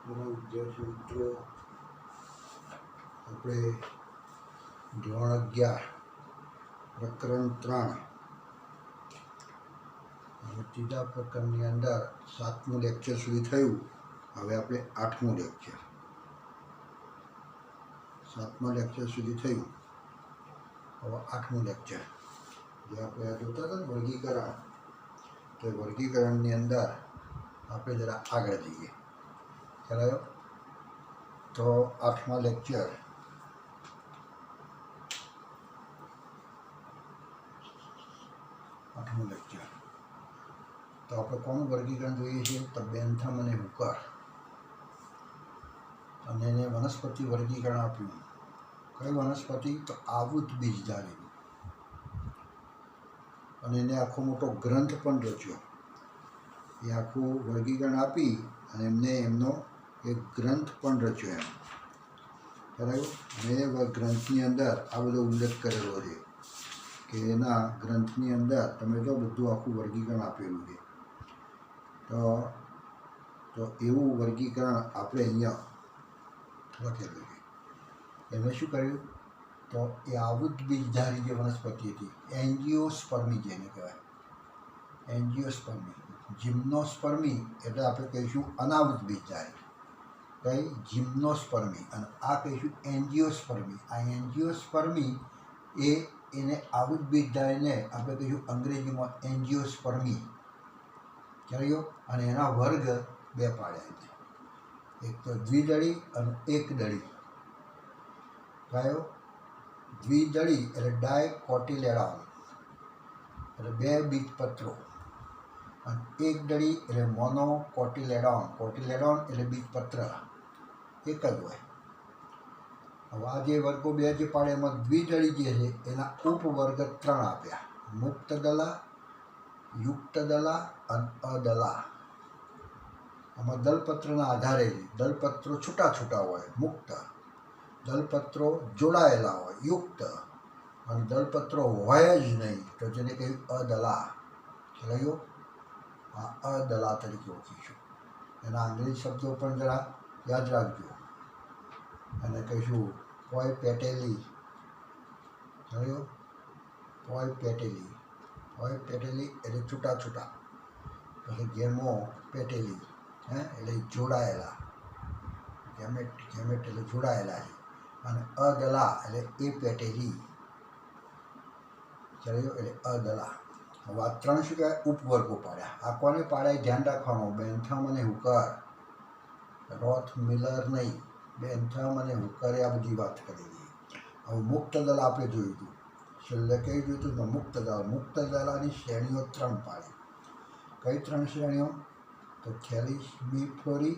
વિદ્યાર્થી મિત્રો, આપણે ધોરણ 11 પ્રકરણ 3 અને ત્રીજા પ્રકરણની અંદર 7મું લેક્ચર સુધી થયું. હવે આપણે 8મું લેક્ચર 7મા લેક્ચર સુધી થયું. હવે 8મું લેક્ચર જે આપણે જોતા હતા ને વર્ગીકરણ, તો વર્ગીકરણની અંદર આપણે જરા આગળ જઈએ. ખ્યાલ આવ્યો? તો 8મા લેક્ચર તો આપણે કોનું વર્ગીકરણ જોઈએ છીએ? તો બેન્થમ અને હુકર, અને એને વનસ્પતિ વર્ગીકરણ આપ્યું. કઈ વનસ્પતિ? તો આવૃત બીજધારી. અને એને આખો મોટો ગ્રંથ પણ રચ્યો. એ આખું વર્ગીકરણ આપી અને એમને એમનો એક ગ્રંથ પણ રચ્યો. એમ બરાબર. અને એ ગ્રંથની અંદર આ બધો ઉલ્લેખ કરેલો છે કે એના ગ્રંથની અંદર તમે જો બધું આખું વર્ગીકરણ આપેલું છે. તો એવું વર્ગીકરણ આપણે અહીંયા લખેલું છે. એમણે શું કર્યું? તો એ આવૃત બીજધારી જે વનસ્પતિ હતી, એન્જિયોસ્પર્મી જેને કહેવાય, એન્જિયોસ્પર્મી. જિમ્નોસ્પર્મી એટલે આપણે કહીશું અનાવૃત બીજધારી, કઈ? જિમ્નોસ્પર્મી. અને આ કહીશું એન્જિયોસ્પર્મી. આ એન્જિયોસ્પર્મી એને આવૃત બીજધારીને આપણે કહીશું અંગ્રેજીમાં એન્જિયોસ્પર્મી. ચાલ્યો. અને એના વર્ગ બે પાડ્યા છે, એક તો દ્વિદળી અને એકદળી. કયો? દ્વિદળી એટલે ડાયકોટિલેડોન, એટલે બે બીજપત્રો. અને એકદળી એટલે મોનોકોટિલેડોન. કોટિલેડોન એટલે બીજપત્ર એક જ હોય. હવે આ જે વર્ગો બે જે પાડે એમાં દ્વિદળી જે છે એના ઉપવર્ગ 3 આપ્યા: મુક્તદલા, યુક્તદલા અને અદલા. આમાં દલપત્રના આધારે દલપત્રો છૂટા છૂટા હોય મુક્ત, દલપત્રો જોડાયેલા હોય યુક્ત, અને દલપત્રો હોય જ નહીં તો જેને કહ્યું અદલા. ચલાયો. આ અદલા તરીકે ઓળખીશું. એના અંગ્રેજી શબ્દો પણ જરા યાદ રાખજો. અને કહીશું પોય પેટેલી. ચલાયો. પોય પેટેલી. પોય પેટેલી એટલે છૂટા છૂટા. પછી ગેમો પેટેલી એટલે જોડાયેલા. ગેમેટ એટલે જોડાયેલા છે. અને અદલા એટલે એ પેટેલી. ચલાયો. એટલે અદલા. હવે આ 3 શું કહેવાય? ઉપવર્ગો પાડ્યા. આ કોને પાડ્યા? ધ્યાન રાખવાનું. બેન્થમ અને હુકર, રોથ મિલર નહીં. બેન્થમ અને હુકરે આ બધી વાત કરેલી. હવે મુક્તદલ આપણે જોયું હતું. છેલ્લે કઈ જોયું હતું? મુક્તદલ. મુક્તદલાની શ્રેણીઓ 3 પાડી. કઈ 3 શ્રેણીઓ? તો થેલિસમિફ્લોરી,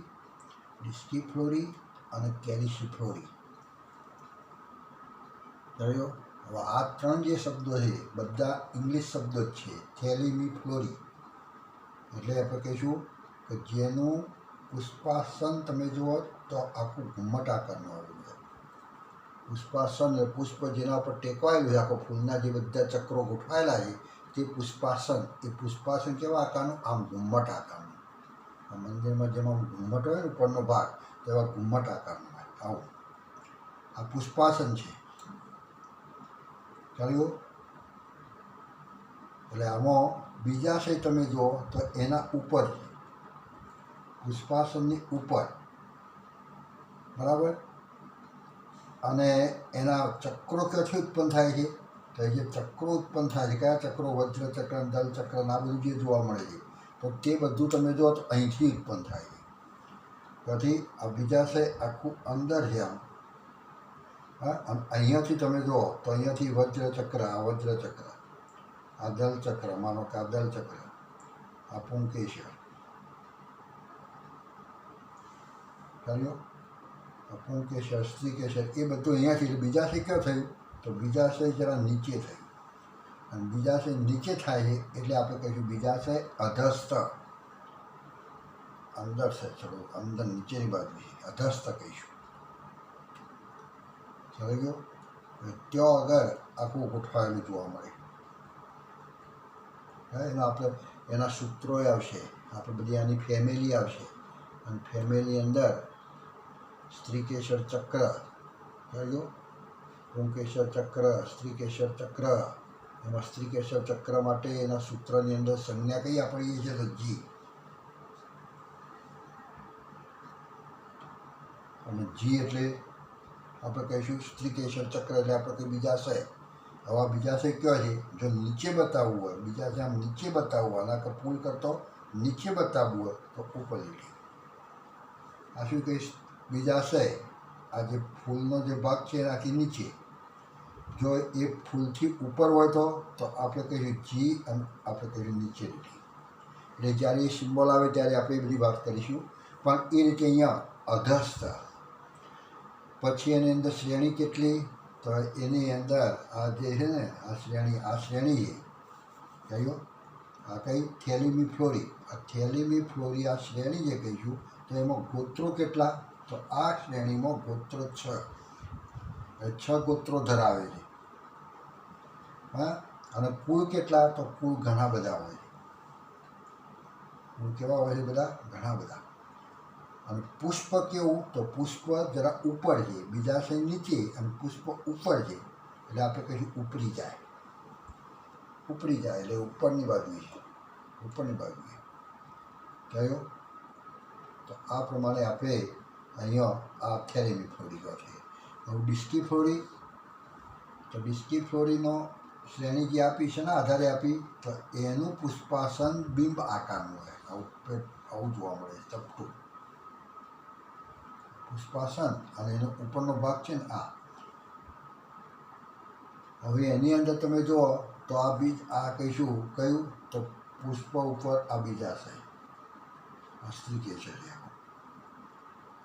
ડિસ્કીફ્લોરી અને કેલિસિફ્લોરી. જોયો. હવે આ 3 જે શબ્દો છે બધા ઇંગ્લિશ શબ્દો જ છે. થેલિમિફ્લોરી એટલે આપણે કહીશું કે જેનું પુષ્પાસન તમે જુઓ તો આખું ઘુમ્મટ આકારનું આવેલું છે. પુષ્પાસન એટલે પુષ્પ જેના પર ટેકવાયેલું છે, આખો ફૂલના જે બધા ચક્રો ગોઠવાયેલા છે તે પુષ્પાસન. એ પુષ્પાસન કેવા આકારનું? આમ ઘુમ્મટ આકારનું. આ મંદિરમાં જેમાં ઘુમ્મટ હોય ને ઉપરનો ભાગ, તેવા ઘુમ્મટ આકારનું હોય. આવું આ પુષ્પાસન છે. ચાલ્યો. એટલે આમાં બીજાશય તમે જુઓ તો એના ઉપર, પુષ્પાસનની ઉપર, બરાબર. અને એના ચક્રો ક્યાંથી ઉત્પન્ન થાય છે? તો એ જે ચક્રો ઉત્પન્ન થાય છે, કયા ચક્રો? વજ્રચક્ર, દલચક્ર, આ બધું જે જોવા મળે છે, તો તે બધું તમે જુઓ તો અહીંથી ઉત્પન્ન થાય છે. પછી આ બીજાશય આખું અંદર છે આમ. અને અહીંયાથી તમે જુઓ તો અહીંયાથી વજ્રચક્ર, આ વજ્રચક્ર, આ દલચક્ર, માનો કે આ દલચક્ર, આ પુંકેશર. ચાલ્યો. આ પુંકેશર, સ્ત્રીકેશર, એ બધું અહીંયાથી. બીજાશય ક્યાં થયું? તો બીજાશય જરા નીચે થયું. અને બીજાશય નીચે થાય છે એટલે આપણે કહીશું બીજાશય અધસ્થ. અંદર છે, ચલો અંદર નીચેની બાજુ છે, અધસ્થ કહીશું. સમજી ગયો? ત્યાં આગળ આખું ગોઠવાયેલું જોવા મળે. એના આપણે એના સૂત્રો આવશે, આપણે બધી આની ફેમિલી આવશે. અને ફેમિલી અંદર સ્ત્રીકેસર ચક્ર, કયો પુંકેસર ચક્ર, સ્ત્રીકેસર ચક્ર. એમાં સ્ત્રીકેસર ચક્ર માટે એના સૂત્રની અંદર સંજ્ઞા કઈ આપણી છે? તો જી. અને જી એટલે આપણે કહીશું સ્ત્રીકેસર ચક્ર એટલે આપણે કંઈ બીજાશય. હવે આ બીજાશય કયો છે? જો નીચે બતાવવું હોય, બીજાશય આમ નીચે બતાવવું હોય, આના પુલ કરતો નીચે બતાવવું હોય તો ઉપર લીટી. આ શું કહીશ? બીજાશય. આ જે ફૂલનો જે ભાગ છે એનાથી નીચે. જો એ ફૂલથી ઉપર હોય તો આપણે કહીશું જી અને આપણે કહીશું નીચે લીટી. એટલે જ્યારે એ સિમ્બોલ આવે ત્યારે આપણે એ બધી વાત કરીશું. પણ એ રીતે અહીંયા અધસ્થ. પછી એની અંદર શ્રેણી કેટલી? તો એની અંદર આ જે છે ને આ શ્રેણી છે કયો? આ કઈ? થેલીમી ફ્લોરી. આ થેલીમી ફ્લોરી આ શ્રેણી જે કહીશું તો એમાં ગોત્રો કેટલા? તો આ શ્રેણીમાં ગોત્રો 6. 6 ગોત્રો ધરાવે છે. હા, અને કુલ કેટલા? તો કુલ ઘણા બધા હોય છે. કુલ કેવા હોય છે? બધા ઘણા બધા. અને પુષ્પ કેવું? તો પુષ્પ જરા ઉપર છે, બીજાશય નીચે અને પુષ્પ ઉપર છે. એટલે આપણે કહીશું ઉપરી જાય. ઉપરી જાય એટલે ઉપરની બાજુએ છે, ઉપરની બાજુએ. કયો? તો આ પ્રમાણે આપણે અહીંયા આ થેલીમી ફ્લોરી કહે છે. હવે ડિસ્કી ફ્લોરી. તો ડિસ્કી ફ્લોરીનો શ્રેણી જે આપી છે ને આધારે આપી, તો એનું પુષ્પાસન બિંબ આકારનું હોય. આવું જોવા મળે ચપટું પુષ્પાસન. અને એનો ઉપરનો ભાગ છે ને આ. હવે એની અંદર તમે જુઓ તો આ બીજ આ કહીશું કયું? તો પુષ્પ ઉપર આ બીજાશય, આ સ્ત્રીકેસર છે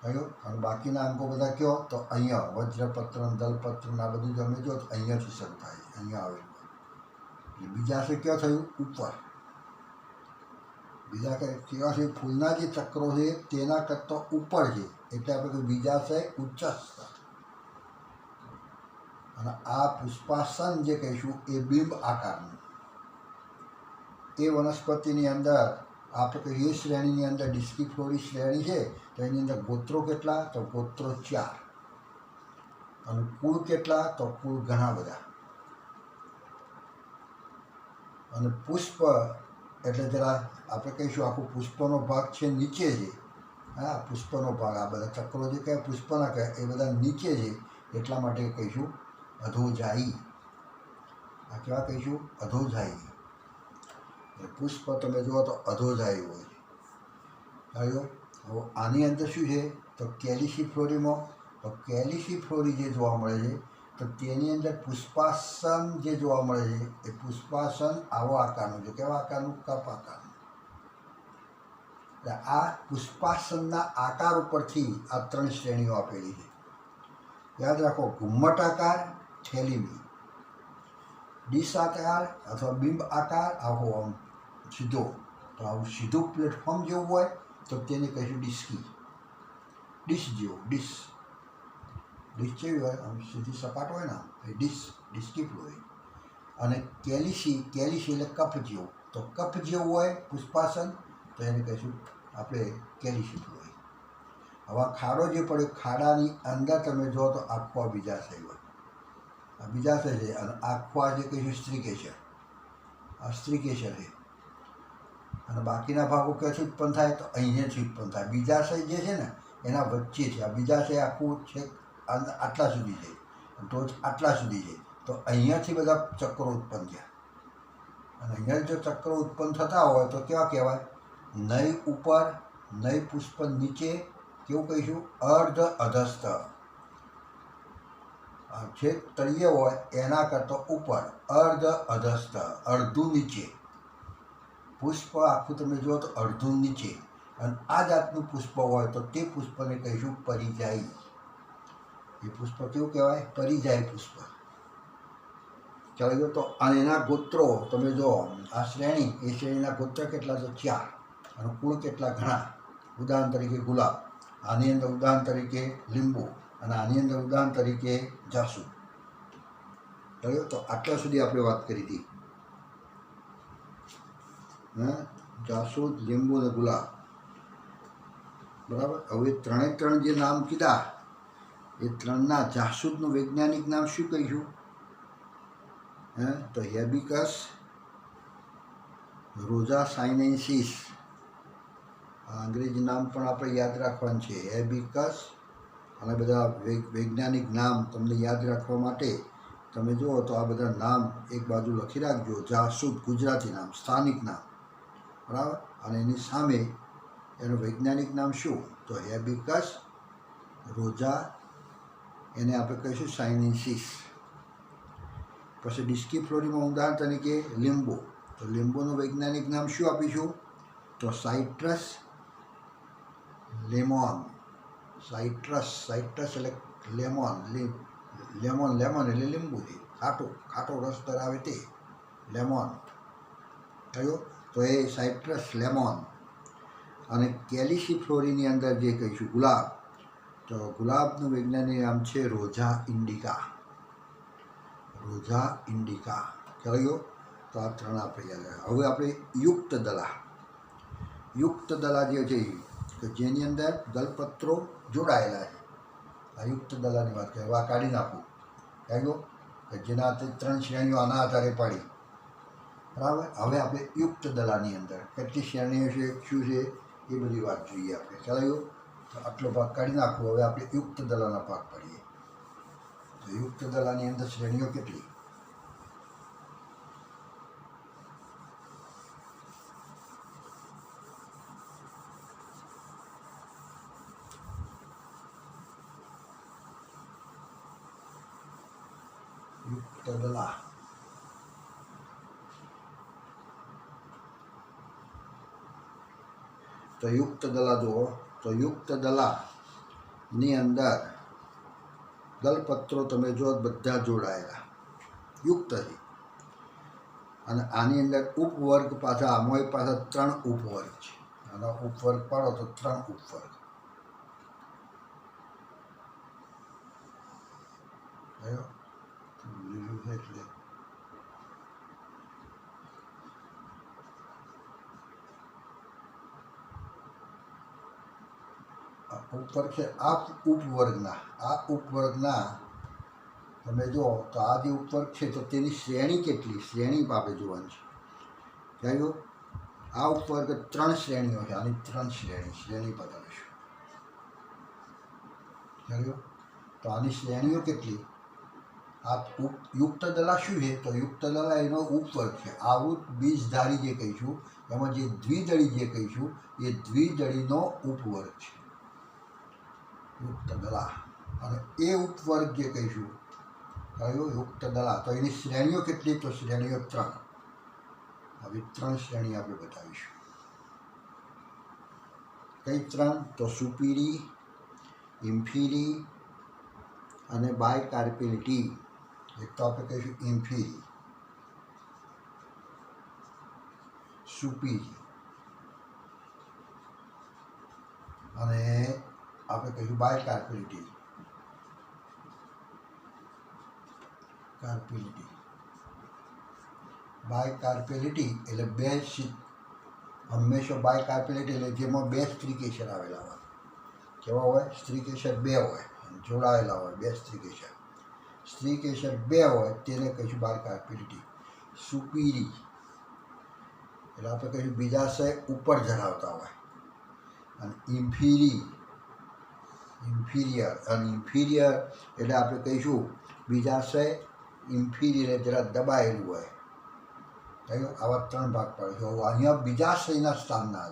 કયો? અને બાકીના અંકો બધા કયો? તો અહીંયા વજ્રપત્ર, દલપત્ર આ બધું તમે જો તો અહીંયાથી શરૂ થાય, અહીંયા આવેલું. એટલે બીજાશય કયો થયું? ઉપર. બીજા કેવા છે? ફૂલના જે ચક્રો છે તેના કરતાં ઉપર છે એટલે આપણે બીજાશય ઉચ્ચસ્થ. અને આ પુષ્પાસન જે કહીશું એ બિંબ આકારનું. એ વનસ્પતિની અંદર આપણે કહીએ એ શ્રેણીની અંદર ડિસ્કી ફ્લોરી શ્રેણી છે તો એની અંદર ગોત્રો કેટલા? તો ગોત્રો 4. અને કુળ કેટલા? તો કુળ ઘણા બધા. અને પુષ્પ એટલે જરા આપણે કહીશું આખું પુષ્પનો ભાગ છે નીચે છે. હા, પુષ્પનો ભાગ. આ બધા ચક્રો જે કહે પુષ્પના કહે એ બધા નીચે છે એટલા માટે કહીશું અધોજાયી. આ કેવા કહીશું? અધોજાયી. પુષ્પ તમે જુઓ તો અધોજાયી હોય છે. હવે આની અંદર શું છે? તો કેલિસી ફ્લોરીમાં. તો કેલિસી ફ્લોરી જે જોવા મળે છે તો તેની અંદર પુષ્પાસન જે જોવા મળે છે એ પુષ્પાસન આવો આકારનું છે. કેવા આકારનું? કપ આકારનું. એટલે આ પુષ્પાસનના આકાર ઉપરથી આ 3 શ્રેણીઓ આપેલી છે. યાદ રાખો, ઘુમ્મટ આકાર થેલીમી, ડીશ આકાર અથવા બિંબ આકાર આવો આમ સીધો. તો આવું સીધું પ્લેટફોર્મ જેવું હોય તો તેને કહીશું ડિસ્કી. ડીશ જેવું. ડીશ જેવી હોય આમ સીધી સપાટ હોય ને એ ડિસ્કી ફ્લોરી. અને કેલિસી એટલે કપ જેવું. તો કપ જેવું હોય પુષ્પાસન તો એને કહીશું આપણે કેલિસી ફ્લોરી. હવે ખાડો જે પડ્યો ખાડાની અંદર તમે જુઓ તો આખો આ બીજાશય હોય. આ બીજાશય છે. અને આખો આ જે કહીશું સ્ત્રીકેસર. આ સ્ત્રીકેસર છે. અને બાકીના ભાગો ક્યાંથી ઉત્પન્ન થાય? તો અહીંયાથી ઉત્પન્ન થાય. બીજાશય જે છે ને એના વચ્ચે છે. આ બીજાશય આખું છે આટલા સુધી છે, ટોચ આટલા સુધી છે. તો અહીંયાથી બધા ચક્રો ઉત્પન્ન થયા. અને અહીંયા જો ચક્રો ઉત્પન્ન થતા હોય તો કેવા કહેવાય? નય ઉપર, નય પુષ્પ નીચે. કેવું કહીશું? અર્ધ અધસ્થ. જે તળિયે હોય એના કરતાં ઉપર, અર્ધ અધસ્થ, અડધું નીચે. પુષ્પ આખું તમે જુઓ તો અડધું નીચે. અને આ જાતનું પુષ્પ હોય તો તે પુષ્પને કહીશું પરિજાયી. એ પુષ્પ કેવું કહેવાય? પરિજાયી પુષ્પ. ચાલો ગયો. તો અને એના ગોત્રો તમે જુઓ. આ શ્રેણી એ શ્રેણીના ગોત્ર કેટલા? તો 4. અને કુળ કેટલા? ઘણા. ઉદાહરણ તરીકે ગુલાબ, આની અંદર ઉદાહરણ તરીકે લીંબુ, અને આની અંદર ઉદાહરણ તરીકે જાસૂદ. તો આટલા સુધી આપણે વાત કરી હતી. જાસૂદ, લીંબુ અને ગુલાબ. બરાબર. હવે 3 જે નામ કીધા એ ત્રણના જાસૂદનું વૈજ્ઞાનિક નામ શું કહીશું? તો હેબિકસ રોઝા સાઇનેન્સિસ. આ અંગ્રેજી નામ પણ આપણે યાદ રાખવાનું છે. હેબિકસ અને બધા વૈજ્ઞાનિક નામ તમને યાદ રાખવા માટે તમે જુઓ તો આ બધા નામ એક બાજુ લખી રાખજો. જાસૂદ ગુજરાતી નામ, સ્થાનિક નામ, બરાબર. અને એની સામે એનું વૈજ્ઞાનિક નામ શું? તો હેબિકસ રોઝા, એને આપણે કહીશું સાઇનેન્સિસ. પછી ડિસ્કીફ્લોરીમાં ઉદાહરણ તરીકે લીંબુ. તો લીંબુનું વૈજ્ઞાનિક નામ શું આપીશું? તો સાઇટ્રસ લેમોન. સાઇટ્રસ એટલે લેમોન. લેમન એટલે લીંબુ છે, ખાટો રસ ધરાવે તે લેમોન કયો? તો એ સાઇટ્રસ લેમોન. અને કેલિસિફ્લોરીની અંદર જે કહીશું ગુલાબ, તો ગુલાબનું વૈજ્ઞાનિક નામ છે રોઝા ઇન્ડિકા. રોઝા ઇન્ડિકા કયો? તો આ ત્રણ આપણે યાદ રાખીએ. હવે આપણે યુક્ત દલા. યુક્ત દલા જે છે કે જેની અંદર દલપત્રો જોડાયેલા છે, આ યુક્ત દલાની વાત કરીએ. આ કાઢી નાખું કયો? કે જેના ત્રણ શ્રેણીઓ આના આધારે પડી, બરાબર. હવે આપણે યુક્ત દલાની અંદર કેટલી શ્રેણીઓ છે, શું છે, એ બધી વાત જોઈએ આપણે. ચાલ્યો તો આટલો ભાગ કાઢી નાખવો. હવે આપણે યુક્ત દલાના ભાગ પડીએ. તો યુક્ત દલાની અંદર શ્રેણીઓ કેટલી? યુક્ત દલા. તો યુક્ત દલા જુઓ, તો યુક્ત દલાની અંદર દલપત્રો તમે જો બધા જોડાયેલા યુક્ત છે. અને આની અંદર ઉપવર્ગ પાછા, આમાં પાછા 3 ઉપવર્ગ છે. આનો ઉપવર્ગ પાડો તો 3 ઉપવર્ગ. એટલે ઉપર છે આ ઉપવર્ગના તમે જુઓ તો આ જે ઉપવર્ગ છે તો તેની શ્રેણી કેટલી, શ્રેણી આપણે જોવાની છે. કહ્યું આ ઉપવર્ગ 3 શ્રેણીઓ છે. આની 3 શ્રેણી બતાવીશું. કહ્યું તો આની શ્રેણીઓ કેટલી? આ યુક્ત દલા શું છે? તો યુક્ત દલા એનો ઉપવર્ગ છે. આવું બીજધારી જે કહીશું, એમાં જે દ્વિદળી જે કહીશું એ દ્વિદળીનો ઉપવર્ગ છે યુક્ત દલા. અને એ ઉપવર્ગ જે કહીશું કયો? યુક્ત દલા. તો એની શ્રેણીઓ કેટલી? તો શ્રેણીઓ 3. હવે 3 શ્રેણી આપણે બતાવીશું. કઈ 3? તો સુપીરી, ઇન્ફીરી અને બાયકાર્પેલિટી. એક તો આપણે કહીશું ઇન્ફીરી, સુપીરી અને આપણે કહીશું બાયકાર્પેલિટી. બાયકાર્પેલિટી એટલે બે હંમેશા બાયકાર્પેલિટી એટલે જેમાં 2 સ્ત્રીકેસર આવેલા હોય. કેવા હોય? સ્ત્રીકેસર 2 હોય, જોડાયેલા હોય 2 સ્ત્રીકેસર. સ્ત્રીકેસર 2 હોય તેને કહીશું બાયકાર્પેલિટી. સુપીરી એટલે આપણે કહીશું બીજાશય ઉપર ધરાવતા હોય. અને ઇન્ફિરિયર એટલે આપણે કહીશું બીજાશય ઇન્ફિરિયર જરા દબાયેલું હોય. આવા 3 ભાગ પડે છે. અહીંયા બીજાશયના સ્થાનના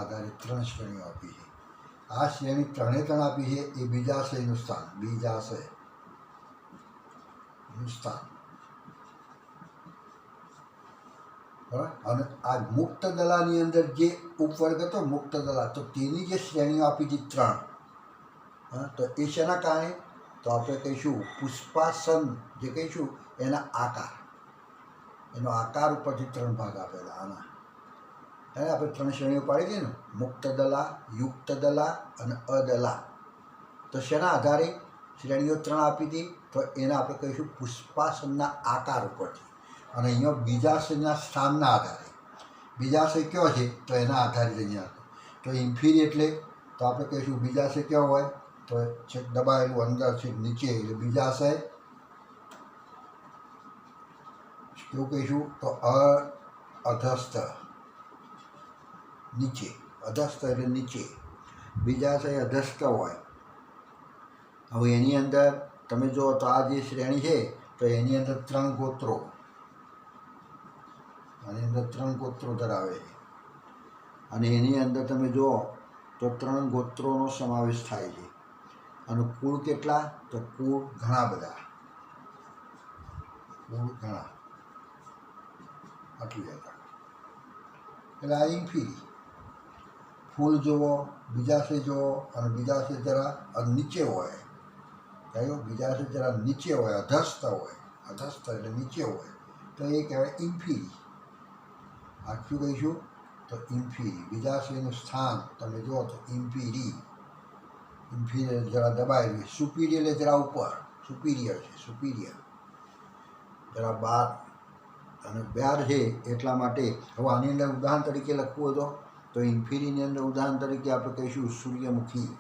આધારે 3 શ્રેણીઓ આપી છે. આ શ્રેણી 3 આપી છે એ બીજાશયનું સ્થાન, સ્થાન. બરાબર. અને આ મુક્ત દલાની અંદર જે ઉપવર્ગ હતો મુક્ત દલા, તો તેની જે શ્રેણીઓ આપી હતી 3, તો એ શેના કારણે? તો આપણે કહીશું પુષ્પાસન જે કહીશું એનો આકાર ઉપરથી 3 ભાગ આપેલા આના. આપણે 3 શ્રેણીઓ પાડી દઈએ ને, મુક્ત દલા, યુક્ત દલા અને અદલા. તો શેના આધારે શ્રેણીઓ 3 આપી હતી? તો એને આપણે કહીશું પુષ્પાસનના આકાર ઉપરથી. અને અહીંયા બીજાશયના સ્થાનના આધારે. બીજાશય કયો છે? તો એના આધારે અહીંયા તો ઇન્ફિરી એટલે તો આપણે કહીશું બીજાશય કેવો હોય તો છેક દબાયેલું અંદર છેક નીચે એટલે બીજાશય કેવું કહીશું તો અધસ્થ નીચે, અધસ્થ એટલે નીચે, બીજાશય અધસ્થ હોય. હવે એની અંદર તમે જુઓ તો આ જે શ્રેણી છે તો એની અંદર 3 ગોત્રો, આની અંદર 3 ગોત્રો ધરાવે છે અને એની અંદર તમે જુઓ તો 3 ગોત્રોનો સમાવેશ થાય છે. અને કુળ કેટલા તો કુળ ઘણા બધા, કુળ ઘણા આટલી હતા. એટલે આ ઇન્ફિરી. ફૂલ જુઓ, બીજાશય જુઓ અને બીજાશય જરા નીચે હોય, કયો બીજાશય જરા નીચે હોય, અધસ્થ હોય, અધસ્થ એટલે નીચે હોય તો એ કહેવાય ઇન્ફિરી. આ શું કહીશું તો ઇન્ફિરી. બીજાશયનું સ્થાન તમે જુઓ તો ઇન્ફિરી, ઇન્ફિરિયર જરા દબાયેલી, સુપિરિયર એટલે જરા ઉપર, સુપિરિયર છે, સુપિરિયર જરા બહાર અને બહાર છે એટલા માટે. હવે આની અંદર ઉદાહરણ તરીકે લખવું હોય તો ઇન્ફિરીની અંદર ઉદાહરણ તરીકે આપણે કહીશું સૂર્યમુખી.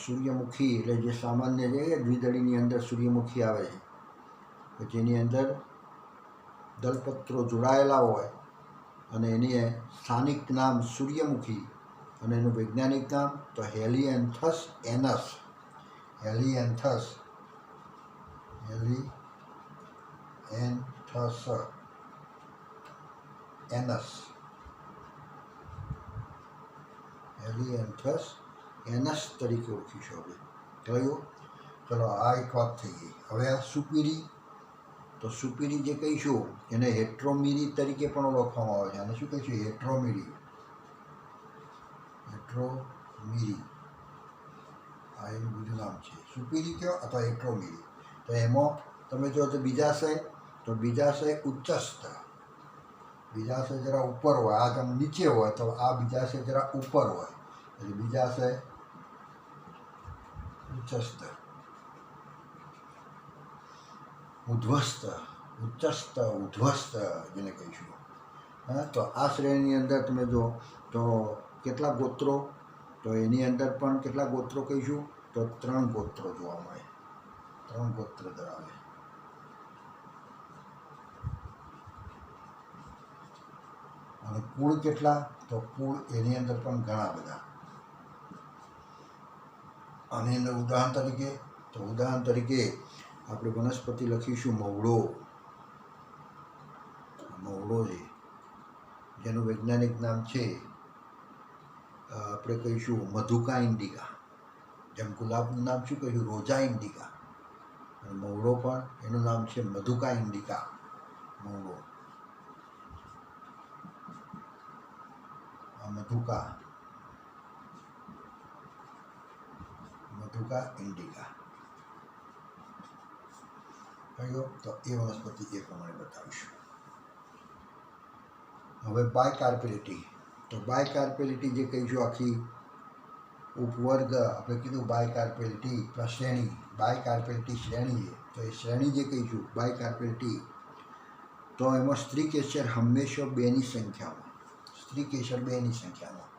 સૂર્યમુખી એટલે જે સામાન્ય છે દ્વિદળીની અંદર સૂર્યમુખી આવે છે જેની અંદર દલપત્રો જોડાયેલા હોય અને એની સ્થાનિક નામ સૂર્યમુખી અને એનું વૈજ્ઞાનિક નામ તો હેલિએન્થસ એનસ. હેલિએન્થસ, હેલિએન્થસ એનસ, હેલિએન્થસ એનસ તરીકે ઓળખીશું આપણે. કયું? ચલો આ એક વાત થઈ ગઈ. હવે આ સુપીરી, તો સુપીરી જે કહીશું એને હેટ્રોમીરી તરીકે પણ ઓળખવામાં આવે છે. આને શું કહીશું? હેટ્રોમીરી. હેટ્રોમીરી આ એનું બીજું નામ છે. સુપીરી કયો અથવા હેટ્રોમીરી. તો એમાં તમે જો તો બીજાશય, તો બીજાશય ઉચ્ચસ્થ, બીજાશય જરા ઉપર હોય, આ જેમ નીચે હોય તો આ બીજાશય જરા ઉપર હોય એટલે બીજાશય ઉચ્ચસ્થ. ઉધ્વસ્ત, ઉચ્ચસ્થ, ઉધ્વસ્ત જેને કહીશું. હા, તો આ શ્રેણીની અંદર તમે જો તો કેટલા ગોત્રો, તો એની અંદર પણ કેટલા ગોત્રો કહીશું તો 3 ગોત્રો જોવા મળે, 3 ગોત્ર ધરાવે. અને કુળ કેટલા તો કુળ એની અંદર પણ ઘણા બધા. આની અંદર ઉદાહરણ તરીકે આપણે વનસ્પતિ લખીશું મવડો. મવડો છે જેનું વૈજ્ઞાનિક નામ છે આપણે કહીશું મધુકા ઇન્ડિકા. જેમ ગુલાબનું નામ શું કહીશું? રોજા ઇન્ડિકા. અને મવડો પણ એનું નામ છે મધુકા ઇન્ડિકા. મવડો, મધુકા, મધુકા ઇન્ડિકા કયો તો એ વનસ્પતિ એ પ્રમાણે બતાવીશું. હવે બાયકાર્પેલિટી, તો બાયકાર્પેલિટી જે કહીશું આખી ઉપવર્ગ આપણે કીધું બાયકાર્પેલિટી પ્લસ શ્રેણી. બાયકાર્પેલિટી શ્રેણી છે તો એ શ્રેણી જે કહીશું બાયકાર્પેલિટી, તો એમાં સ્ત્રી કેસર હંમેશા 2ની સંખ્યામાં, સ્ત્રી કેસર 2ની સંખ્યામાં,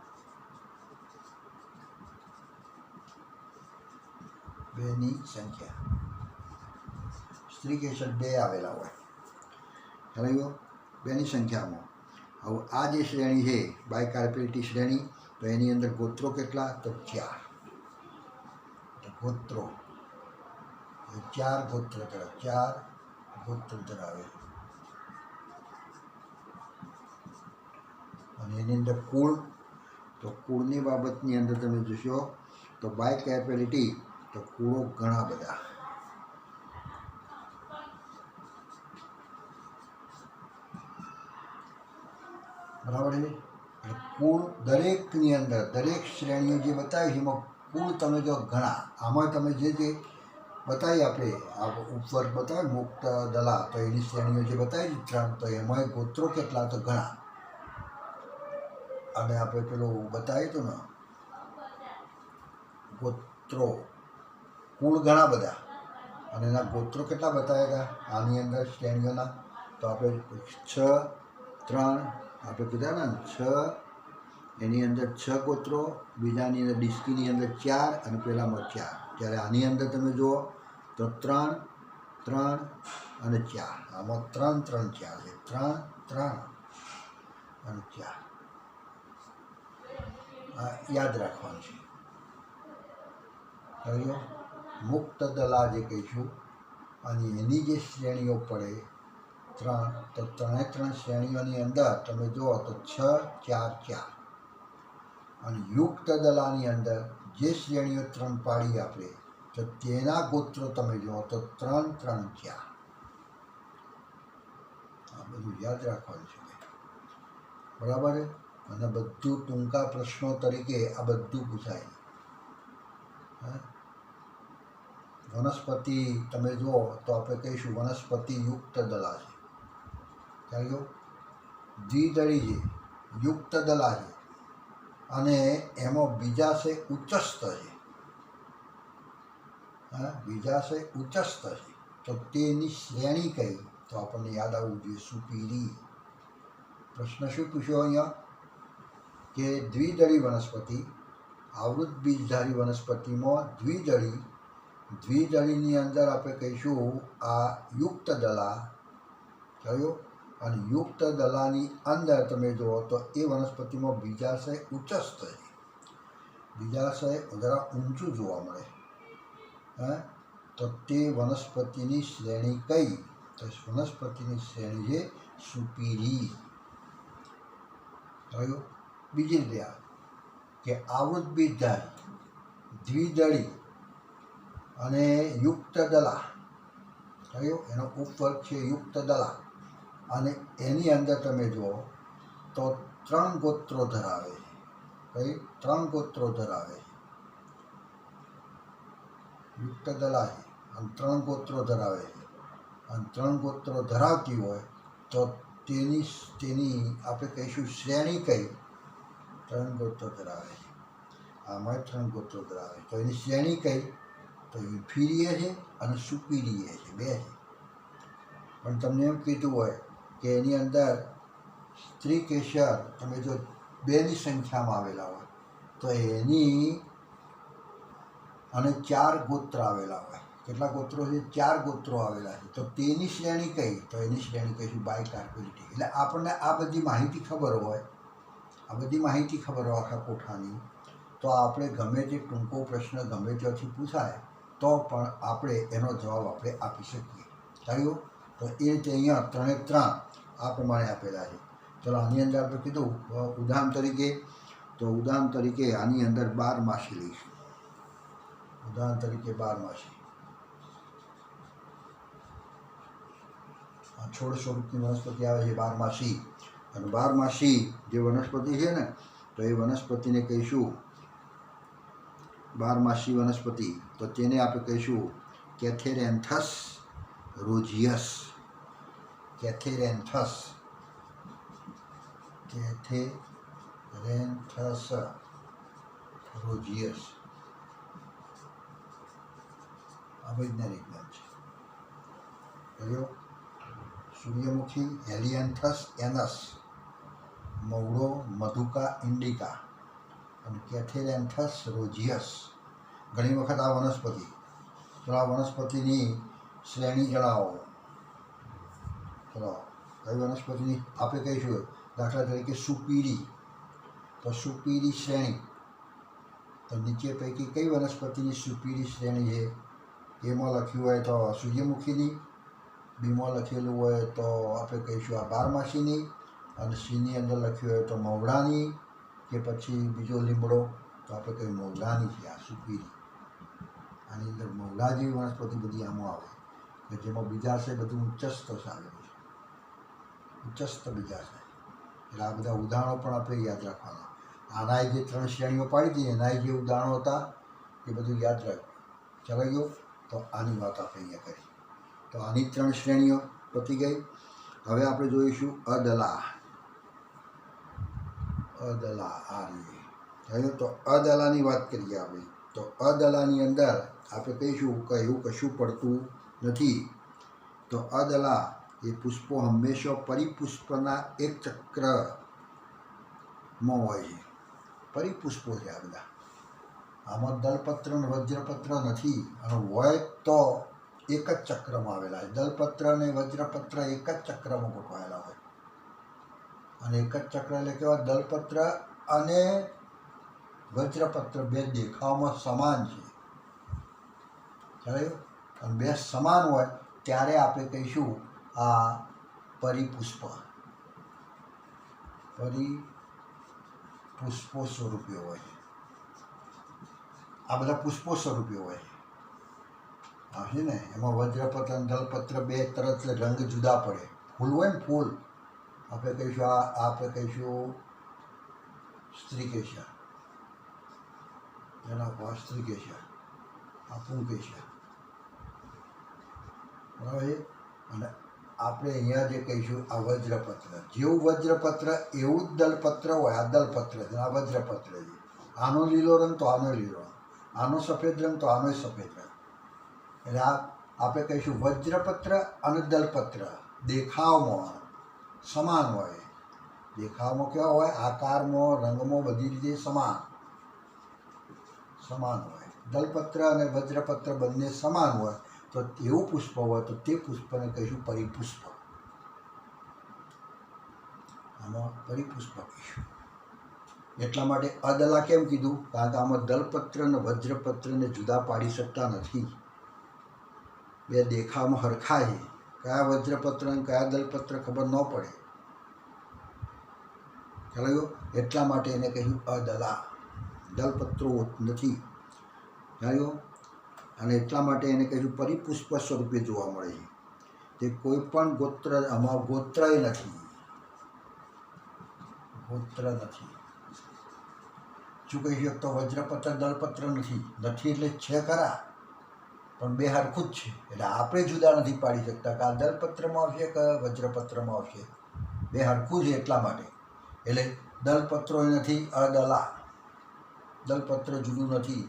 2ની સંખ્યા, સ્ત્રી કેસર 2 આવેલા હોય. ખ્યાલ 2ની સંખ્યામાં. હવે આ જે શ્રેણી છે બાયકાર્પેલિટી શ્રેણી, તો એની અંદર ગોત્રો કેટલા તો 4. ગોત્રો 4 ગોત્ર ધરાવે, 4 ગોત્ર ધરાવે. અને એની અંદર કુળ, તો કુળની બાબતની અંદર તમે જોશો તો બાયકાર્પેલિટી તો કુળો ઘણા બધા. બરાબર છે. કુળ દરેકની અંદર, દરેક શ્રેણીઓ જે બતાવી છે એમાં કુળ તમે જો ઘણા. આમાં તમે જે બતાવી આપણે આ ઉપવર્ગ બતાવે મુક્ત દલા, તો એની શ્રેણીઓ જે બતાવી 3, તો એમાં ગોત્રો કેટલા તો ઘણા. અને આપણે પેલું બતાવ્યું હતું ને ગોત્રો, કુળ ઘણા બધા અને એના ગોત્રો કેટલા બતાવ્યા હતા આની અંદર શ્રેણીઓના? તો આપણે 6, 3 આપણે કીધા ને 6, એની અંદર 6 ગોત્રો, બીજાની અંદર ડિસ્કીની અંદર 4 અને પેલામાં 4. જ્યારે આની અંદર તમે જુઓ તો 3, 3 અને 4. આમાં 3, 3, 4 છે. 3, 3 અને 4 આ યાદ રાખવાનું છે. કહ્યું મુક્ત દલા જે કહીશું અને એની જે શ્રેણીઓ પડે 3, તો 3 શ્રેણીઓની અંદર તમે જુઓ તો 6, 4, 4 અને યુક્ત દલાની અંદર જે શ્રેણીઓ 3 પાડી આપણે તો તેના ગોત્રો તમે જુઓ તો 3, 3, 4. આ બધું યાદ રાખવાનું છે બરાબર. અને બધું ટૂંકા પ્રશ્નો તરીકે આ બધું પૂછાય. વનસ્પતિ તમે જુઓ તો આપણે કહીશું વનસ્પતિ યુક્ત દલા છે. ચાલો દ્વિદળી છે, યુક્ત દલા છે અને એમાં બીજા છે ઉચ્ચસ્થ છે. બીજા છે ઉચ્ચસ્થ છે તો તેની શ્રેણી કઈ? તો આપણને યાદ આવવું જોઈએ સુપીરી. પ્રશ્ન શું પૂછ્યો અહીંયા કે દ્વિદળી વનસ્પતિ, આવૃત બીજધારી વનસ્પતિમાં દ્વિદળીની અંદર આપણે કહીશું આ યુક્ત દલા થયો. અને યુક્ત દલાની અંદર તમે જુઓ તો એ વનસ્પતિમાં બીજાશય ઉચ્ચસ્થ છે. બીજાશય જરા ઊંચું જોવા મળે. તો તે વનસ્પતિની શ્રેણી કઈ? તો વનસ્પતિની શ્રેણી છે સુપીરી. થયું. બીજી રીતે કે આવૃત બીજધારી, દ્વિદળી અને યુક્ત દલા થયું. એનો ઉપવર્ગ છે યુક્ત દલા અને એની અંદર તમે જુઓ તો 3 ગોત્રો ધરાવે છે. કઈ? 3 ગોત્રો ધરાવે છે. યુક્ત દલા છે અને 3 ગોત્રો ધરાવે છે. અને 3 ગોત્રો ધરાવતી હોય તો તેની આપણે કહીશું શ્રેણી કઈ? 3 ગોત્રો ધરાવે છે. આમાં 3 ગોત્રો ધરાવે તો એની શ્રેણી કઈ? તો ઇન્ફિરિયર છે અને સુપીરિયર છે, 2 છે. પણ તમને એમ કીધું હોય કે એની અંદર સ્ત્રી કેસર તમે જો 2ની સંખ્યામાં આવેલા હોય તો એની અને 4 ગોત્ર આવેલા હોય. કેટલા ગોત્રો છે? 4 ગોત્રો આવેલા છે. તો તેની શ્રેણી કઈ? તો એની શ્રેણી કહીશું બાયકાર્પેલિટી. એટલે આપણને આ બધી માહિતી ખબર હોય, આખા કોઠાની, તો આપણે ગમે તે ટૂંકો પ્રશ્ન ગમે ત્યાંથી પૂછાય તો પણ આપણે એનો જવાબ આપણે આપી શકીએ. થયું. તો એ રીતે અહીંયા 3 એ 3 આ પ્રમાણે આપેલા છે. ચલો આની અંદર આપણે કીધું ઉદાહરણ તરીકે આની અંદર 12 માસી લઈશું. ઉદાહરણ તરીકે 12 માસી છોડ સ્વરૂપની વનસ્પતિ આવે છે 12 માસી. અને 12 માસી જે વનસ્પતિ છે ને તો એ વનસ્પતિને કહીશું 12 માસી વનસ્પતિ. તો તેને આપણે કહીશું કેથેરેન્થસ રોઝિયસ. કેથેરેન્થસ રોઝિયસ આ વૈજ્ઞાનિક નામ છે. સૂર્યમુખી હેલિયન્થસ એનસ, મવડો મધુકા ઇન્ડિકા અને કેથેરેન્થસ રોઝિયસ. ઘણી વખત આ વનસ્પતિ, તો આ વનસ્પતિની શ્રેણી જણાવો. ચલો કઈ વનસ્પતિની આપણે કહીશું દાખલા તરીકે સુપીરી. તો સુપીરી શ્રેણી તો નીચે પૈકી કઈ વનસ્પતિની સુપીરી શ્રેણી છે? એમાં લખ્યું હોય તો સૂર્યમુખીની, બીમાં લખેલું હોય તો આપણે કહીશું આ 12 માસીની, અને સીની અંદર લખ્યું હોય તો મવડાની, કે પછી બીજો લીમડો તો આપણે કહીએ મવડાની છે આ સુપીરી. આની અંદર મવડા જેવી વનસ્પતિ બધી આમાં આવે કે જેમાં બીજાશય બધું ઉચ્ચસ્થ આવેલું છે. ઉચ્ચસ્થ બીજાશય. એટલે આ બધા ઉદાહરણો પણ આપણે યાદ રાખવાના. આનાય જે 3 શ્રેણીઓ પાડી હતી એનાય જે ઉદાહરણો હતા એ બધું યાદ રાખવું. ચલાઈ ગયો. તો આની વાત આપણે અહીંયા કરી. તો આની 3 શ્રેણીઓ પતી ગઈ. હવે આપણે જોઈશું અદલા. આ રીતે તો અદલાની વાત કરીએ આપણે. તો અદલાની અંદર આપણે કહીશું કે એવું કશું પડતું નથી. તો અદલા એ પુષ્પો હંમેશા પરિપુષ્પના એક ચક્રમાં હોય છે. પરિપુષ્પો છે આ બધા. આમાં દલપત્ર અને વજ્રપત્ર નથી, અને હોય તો એક જ ચક્રમાં આવેલા છે. દલપત્ર અને વજ્રપત્ર એક જ ચક્રમાં ગોઠવાયેલા હોય, અને એક જ ચક્ર એટલે કેવા, દલપત્ર અને વજ્રપત્ર બે દેખાવમાં સમાન છે. ખ્યાલ? અને બે સમાન હોય ત્યારે આપણે કહીશું આ પરિપુષ્પ, પરિપુષ્પો સ્વરૂપે હોય છે. આ બધા પુષ્પો સ્વરૂપે હોય છે. હા છે ને, એમાં વજ્રપત્ર અને દલપત્ર બે તરત રંગ જુદા પડે. ફૂલ હોય ને, ફૂલ આપણે કહીશું આપણે કહીશું સ્ત્રીકેશા, એના ઉપર સ્ત્રીકેશા, આ પુંકેશા, બરાબર છે. અને આપણે અહીંયા જે કહીશું આ વજ્રપત્ર, જેવું વજ્રપત્ર એવું જ દલપત્ર હોય. આ દલપત્ર છે, આ વજ્રપત્ર છે. આનો લીલો રંગ તો આનો લીલો રંગ, આનો સફેદ રંગ તો આનો સફેદ રંગ. એટલે આપણે કહીશું વજ્રપત્ર અને દલપત્ર દેખાવમાં સમાન હોય. દેખાવમાં કેવા હોય? આકારમાં, રંગમાં, બધી રીતે સમાન હોય. દલપત્ર અને વજ્રપત્ર બંને સમાન હોય તો એવું પુષ્પ હોય તો તે પુષ્પને કહીશું પરિપુષ્પ. આમાં પરિપુષ્પ કહીશું. એટલા માટે અદલા કેમ કીધું? કારણ કે આમાં દલપત્ર અને વજ્રપત્રને જુદા પાડી શકતા નથી. બે દેખાવમાં હરખા છે. કયા વજ્રપત્ર અને કયા દલપત્ર ખબર ન પડે. ખ્યાલ? એટલા માટે એને કહ્યું અદલા. દલપત્રો નથી. ખ્યાલ? અને એટલા માટે એને કહીશું પરિપુષ્પ સ્વરૂપે જોવા મળે છે. તે કોઈ પણ ગોત્ર, આમાં ગોત્રય નથી. ગોત્ર નથી. શું કહી શકતો? વજ્રપત્ર દલપત્ર નથી. નથી એટલે છે ખરા, પણ બે હરખું જ છે. એટલે આપણે જુદા નથી પાડી શકતા કે આ દલપત્રમાં આવશે કે વજ્રપત્રમાં આવશે. બે હરખું છે એટલા માટે. એટલે દલપત્રો નથી, અદલા. દલપત્ર જુદું નથી.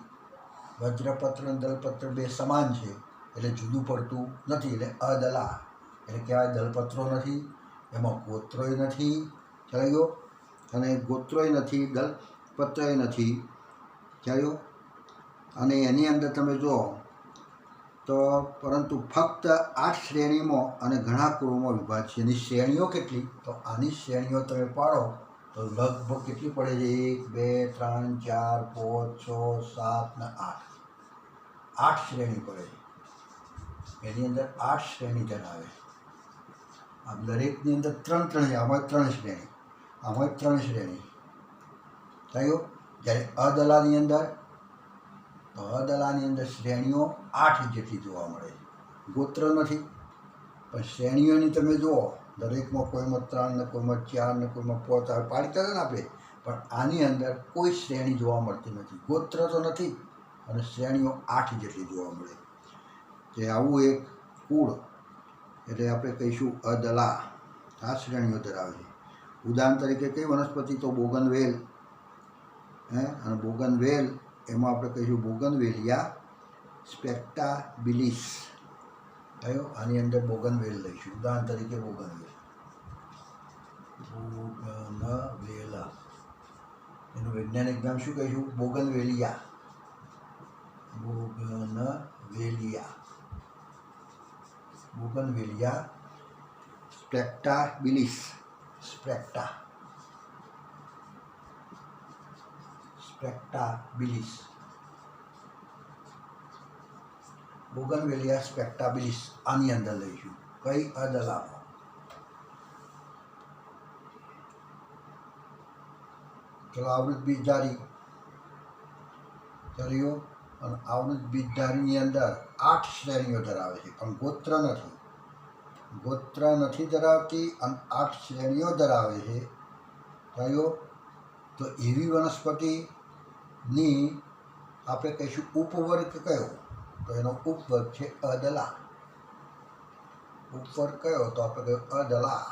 વજ્રપત્ર અને દલપત્ર બે સમાન છે એટલે જુદું પડતું નથી. એટલે અદલા એટલે કહેવાય દલપત્રો નથી, એમાં ગોત્રોય નથી. ખ્યાલ ગયો? અને ગોત્રોય નથી, દલપત્રય નથી. ખ્યાલ? અને એની અંદર તમે જુઓ તો પરંતુ ફક્ત 8 શ્રેણીમાં અને ઘણા કુળોમાં વિભાજિત છે. એની શ્રેણીઓ કેટલી? તો આની શ્રેણીઓ તમે પાડો તો લગભગ કેટલી પડે છે? 1 2 3 4 5 6 7 ને 8. 8 શ્રેણી પડે છે. એની અંદર 8 શ્રેણી ધરાવે. આમ દરેકની અંદર 3 3 છે. આમાં 3 શ્રેણી, આમાં 3 શ્રેણી. થયું? જ્યારે અદલાની અંદર, તો અદલાની અંદર શ્રેણીઓ 8 જેટલી જોવા મળે છે. ગોત્ર નથી, પણ શ્રેણીઓની તમે જુઓ, દરેકમાં કોઈમાં 3 ને કોઈમાં 4 ને કોઈમાં 5 આવે. પાડતા હતા ને આપણે. પણ આની અંદર કોઈ શ્રેણી જોવા મળતી નથી. ગોત્ર તો નથી, અને શ્રેણીઓ 8 જેટલી જોવા મળે. જે આવું એક કુળ એટલે આપણે કહીશું અદલા. આ શ્રેણીઓ ધરાવે છે. ઉદાહરણ તરીકે કઈ વનસ્પતિ? તો બોગનવેલ. અને બોગનવેલ એમાં આપણે કહીશું બોગનવેલિયા સ્પેક્ટાબિલિસ. થયો? આની અંદર બોગનવેલ લઈશું. ઉદાહરણ તરીકે બોગનવેલ. બોગનવેલા એનું વૈજ્ઞાનિક નામ શું કહીશું? બોગનવેલિયા. બોગનવેલિયા સ્પેક્ટાબિલિસ. સ્પેક્ટાબિલિસ. બોગનવેલિયા સ્પેક્ટાબિલિસ આની અંદર લઈશું. કઈ? અદલામાં. ચલો, આવૃત બીજધારી ચલીઓ. અને આવૃત બીજધારીની અંદર 8 શ્રેણીઓ ધરાવે છે, પણ ગોત્ર નથી. ગોત્ર નથી ધરાવતી અને 8 શ્રેણીઓ ધરાવે છે. થયો? તો એવી વનસ્પતિની આપણે કહીશું ઉપવર્ગ કયો? તો એનો ઉપવર્ગ છે અદલા. ઉપવર્ગ કયો? તો આપણે કહ્યું અદલા.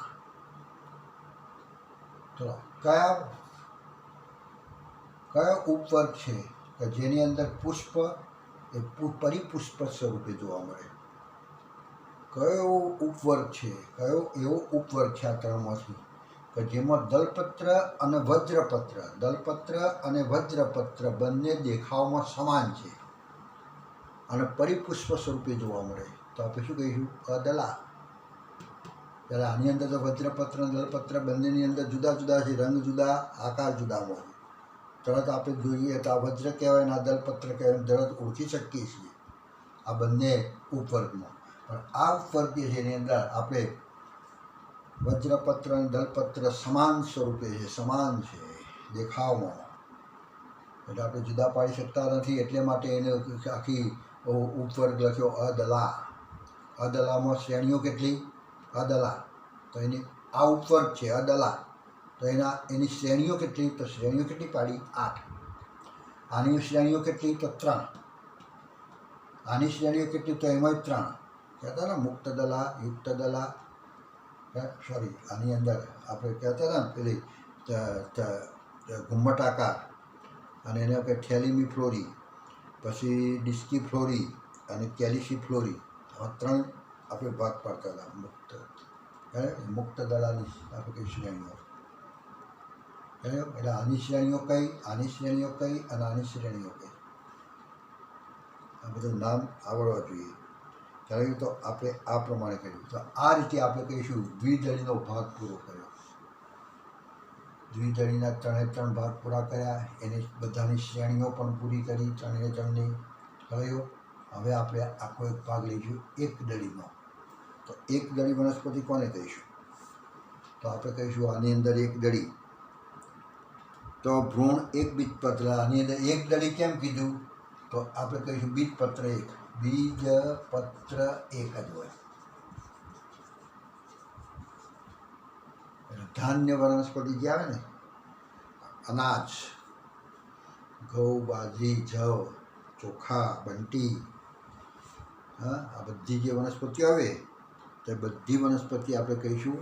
ચલો, કયો ઉપવર્ગ છે કે જેની અંદર પુષ્પ એ પરિપુષ્પ સ્વરૂપે જોવા મળે? કયો ઉપવર્ગ છે, કયો એવો ઉપવર્ગ છે આ ત્રણમાંથી કે જેમાં દલપત્ર અને વજ્રપત્ર, દલપત્ર અને વજ્રપત્ર બંને દેખાવમાં સમાન છે અને પરિપુષ્પ સ્વરૂપે જોવા મળે, તો આપણે શું કહીશું? અદલા. ત્યારે આની અંદર તો વજ્રપત્ર અને દલપત્ર બંનેની અંદર જુદા જુદા છે, રંગ જુદા, આકાર જુદા હોય. તરત આપણે જોઈએ તો આ વજ્ર કહેવાય ને આ દલપત્ર કહેવાય, તરત ઓળખી શકીએ છીએ આ બંને ઉપવર્ગમાં. પણ આ ઉપવર્ગ જે છે એની અંદર આપણે વજ્રપત્ર અને દલપત્ર સમાન સ્વરૂપે છે, સમાન છે દેખાવમાં, એટલે આપણે જુદા પાડી શકતા નથી. એટલે માટે એને આખી ઉપવર્ગ લખ્યો અદલા. અદલામાં શ્રેણીઓ કેટલી? અદલા. તો એની આ ઉપવર્ગ છે અદલા, તો એની શ્રેણીઓ કેટલી? તો શ્રેણીઓ કેટલી પાડી? 8. આની શ્રેણીઓ કેટલી? તો 3. આની શ્રેણીઓ કેટલી? તો એમાં 3 કહેતા ને મુક્ત દલા, યુક્ત દલા, સોરી આની અંદર આપણે કહેતા હતા ને પેલી ઘુમ્મટાકાર, અને એને આપણે થેલીમી ફ્લોરી, પછી ડિસ્કી ફ્લોરી અને કેલિસી ફ્લોરી, આ 3 આપણે ભાગ પાડતા હતા. મુક્ત દલાની આપણે કઈ શ્રેણીઓ, એટલે આની શ્રેણીઓ કઈ, આની શ્રેણીઓ કઈ અને આની શ્રેણીઓ કઈ, આ બધું નામ આવડવા જોઈએ. કારણ તો આપણે આ પ્રમાણે કર્યું. તો આ રીતે આપણે કહીશું દ્વિદળીનો ભાગ પૂરો કર્યો. દ્વિદળીના 3 ભાગ પૂરા કર્યા, એની બધાની શ્રેણીઓ પણ પૂરી કરી, 3ની કર્યો. હવે આપણે આખો એક ભાગ લઈશું એક દળીનો. તો એક દળી વનસ્પતિ કોને કહીશું? તો આપણે કહીશું આની અંદર એક દળી, તો ભ્રૂણ એક બીજપત્ર. આની અંદર એક દળી કેમ કીધું? તો આપણે કહીશું બીજપત્ર એક, બીજપત્ર એક જ હોય. ધાન્ય વનસ્પતિ જે આવે ને, અનાજ, ઘઉં, બાજરી, જવ, ચોખા, બંટી, હા, આ બધી જે વનસ્પતિઓ આવે તે બધી વનસ્પતિ આપણે કહીશું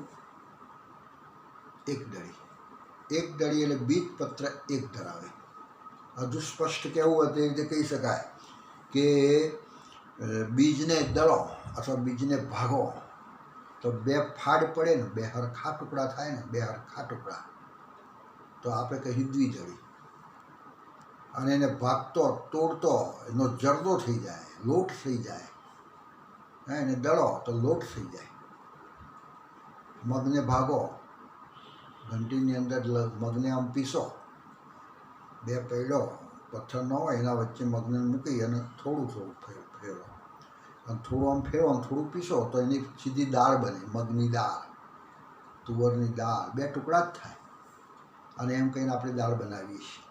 એક દળી. એક દળી એટલે બીજપત્ર એક ધરાવે. હજુ સ્પષ્ટ કહેવું હોય તે રીતે કહી શકાય કે બીજને દળો અથવા બીજને ભાગો તો 2 ફાડ પડે ને, 2 હરખા ટુકડા થાય ને, 2 હરખા ટુકડા, તો આપણે કહીએ દ્વિદળી. અને એને ભાગતો, તોડતો એનો જરદો થઈ જાય, લોટ થઈ જાય, એને દળો તો લોટ થઈ જાય. મગને ભાગો, ઘંટીની અંદર મગને આમ પીસો, 2 પૈડો પથ્થર ન હોય એના વચ્ચે મગને મૂકી અને થોડું ફેરવો, અને થોડું આમ ફેરવો અને થોડું પીસો તો એની સીધી દાળ બને, મગની દાળ, તુવરની દાળ, 2 ટુકડા જ થાય. અને એમ કહીને આપણે દાળ બનાવીએ છીએ.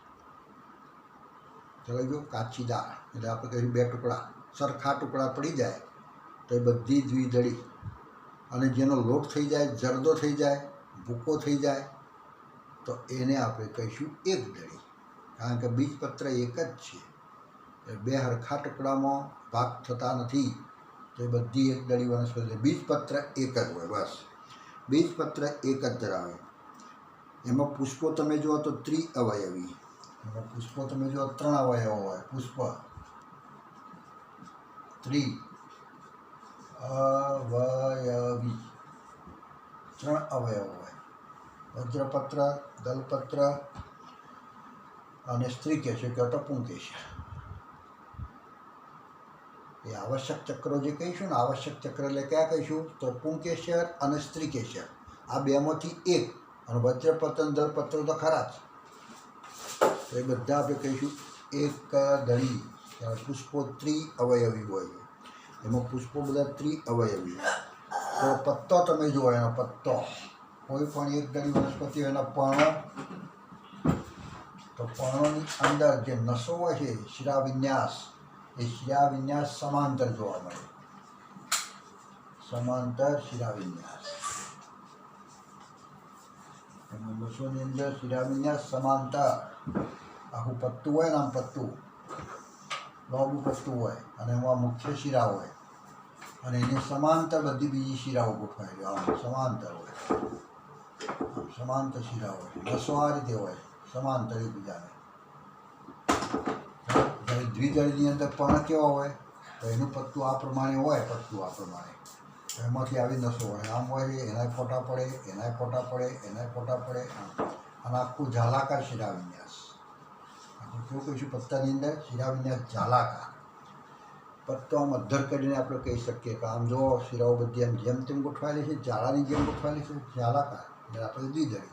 ચલો જો કાચી દાળ એટલે આપણે કહીએ 2 ટુકડા, સરખા ટુકડા પડી જાય તો એ બધી દ્વિદળી. અને જેનો લોટ થઈ જાય, જરદો થઈ જાય, ભૂકો થઈ જાય તો એને આપણે કહીશું એક દળી. કારણ કે બીજપત્ર એક જ છે, 2 હરખા ટુકડામાં ભાગ થતા નથી, તો એ બધી એક દળી વનસ્પતિ. બીજપત્ર એક જ હોય, બસ બીજપત્ર એક જ ધરાવે. એમાં પુષ્પો તમે જુઓ તો ત્રિઅવયવી, એમાં પુષ્પો તમે જુઓ 3 અવયવો હોય. પુષ્પ ત્રિઅવયવી, 3 અવયવો હોય. વજ્રપત્ર, દલપત્ર અને સ્ત્રીકેશર કે પુંકેશર. એ આવશ્યક ચક્રો જે કહીશું ને, આવશ્યક ચક્ર એટલે ક્યાં કહીશું? તો પુંકેશર અને સ્ત્રીકેશર, આ 2માંથી એક. અને વજ્રપત્ર, દલપત્ર તો ખરા જ, તો એ બધા આપણે કહીશું એક દળી. પુષ્પો ત્રિઅવયવી હોય, એમાં પુષ્પો બધા ત્રિઅવયવી. તો પત્તો તમે જુઓ, એનો પત્તો, કોઈ પણ એક દળી વનસ્પતિ એના પર્ણો, તો પર્ણોની અંદર જે નસો હોય છે, શિરાવિન્યાસ, એ શિરાવિન્યાસ સમાંતર જોવા મળે, સમાંતર શિરાવિન્યાસ. એમાં નસોની અંદર શિરાવિન્યાસ સમાંતર, આખું પત્તું હોય ને, આમ પત્તું, લાંબુ પત્તું હોય, અને એમાં મુખ્ય શિરા હોય, અને એની સમાંતર બધી બીજી શિરાઓ ગોઠવાયેલી, આમ સમાંતર હોય, સમાંતર શિરા હોય. નસો આ રીતે હોય, સમાંતર એકબીજાને. જ્યારે દ્વિદળીની અંદર પર્ણ કેવા હોય? તો એનું પત્તું આ પ્રમાણે હોય, પત્તું આ પ્રમાણે, એમાંથી આવી નસો હોય, આમ હોય છે, એનાય ફોટા પડે, એનાય ફોટા પડે, એનાય ફોટા પડે, અને આખું ઝાલાકાર શિરાવિન્યાસ. આપણે કેવું કહીશું પત્તાની અંદર? શિરાવિન્યાસ ઝાલાકાર. પત્તો આમ અધ્ધર કરીને આપણે કહી શકીએ કે આમ જો શિરાઓ બધી આમ જેમ તેમ ગોઠવાયેલી છે, ઝાલાની જેમ ગોઠવાયેલી છે, ઝાલાકાર એટલે આપણે દ્વિદળી.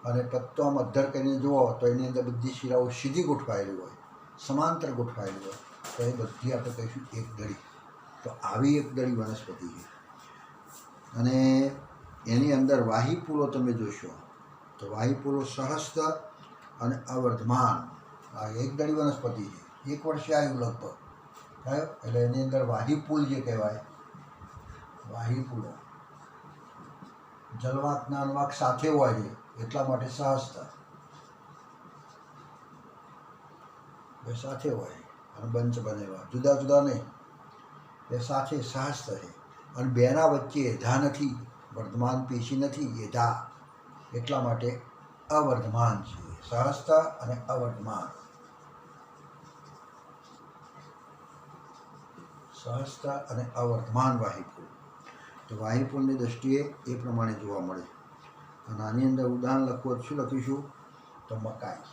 અને પત્તો આમ અધ્ધર કરીને જુઓ તો એની અંદર બધી શિરાઓ સીધી ગોઠવાયેલી હોય, સમાંતર ગોઠવાયેલી હોય, તો એ બધી આપણે કહીશું એક દળી. તો આવી એક દળી વનસ્પતિ છે. અને એની અંદર વાહીપુલો તમે જોશો તો વાહીપુલો સહસ્ત અને અવર્ધમાન. આ એક દળી વનસ્પતિ છે, 1 વર્ષે આવ્યું લગભગ. કયો? એટલે એની અંદર વાહીપુલ જે કહેવાય, વાહીપુલો જલવાક જ્ઞાનવાક સાથે હોય છે એટલા માટે સહસ્ત એ સાથે હોય. અને બંચ બનેલા જુદા જુદા નહીં, એ સાથે સહસ્ત છે. અને બેના વચ્ચે એધા નથી, વર્ધમાન પેશી નથી, એધા, એટલા માટે અવર્ધમાન છે. સહસ્ત અને અવર્ધમાન. સહસ્ત અને અવર્ધમાન વાહીપુલ. તો વાહીપુલની દ્રષ્ટિએ એ પ્રમાણે જોવા મળે. અને આની અંદર ઉદાહરણ લખવું શું લખીશું? તો મકાઈ.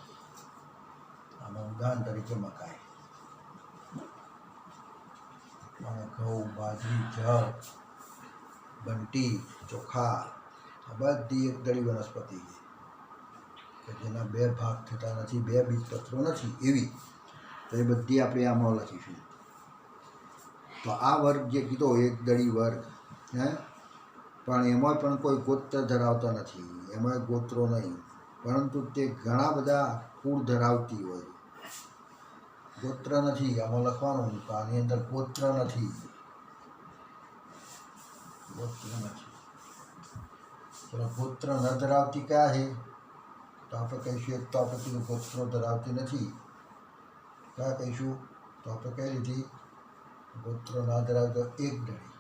આમાં ઉદાહરણ તરીકે મકાઈ, અને ઘઉં, બાજરી, જવ, બંટી, ચોખા, આ બધી એક દળી વનસ્પતિ છે કે જેના 2 ભાગ થતા નથી, 2 બીજપત્રો નથી એવી. તો એ બધી આપણે આમાં લખીશું. તો આ વર્ગ જે કીધો એક દળી વર્ગ, હે, પણ એમાં પણ કોઈ ગોત્ર ધરાવતા નથી, એમાં ગોત્રો નહીં, પરંતુ તે ઘણા બધા કુળ ધરાવતી હોય. ગોત્ર નથી આમાં લખવાનું, તો આની અંદર ગોત્ર નથી, ગોત્ર નથી. ચલો, ગોત્ર ન ધરાવતી કયા છે? તો આપણે કહીશું એક તો આપણે કીધું ગોત્રો ધરાવતી નથી. કયા કહીશું? તો આપણે કઈ લીધી? ગોત્રો ના ધરાવતો એક દળી,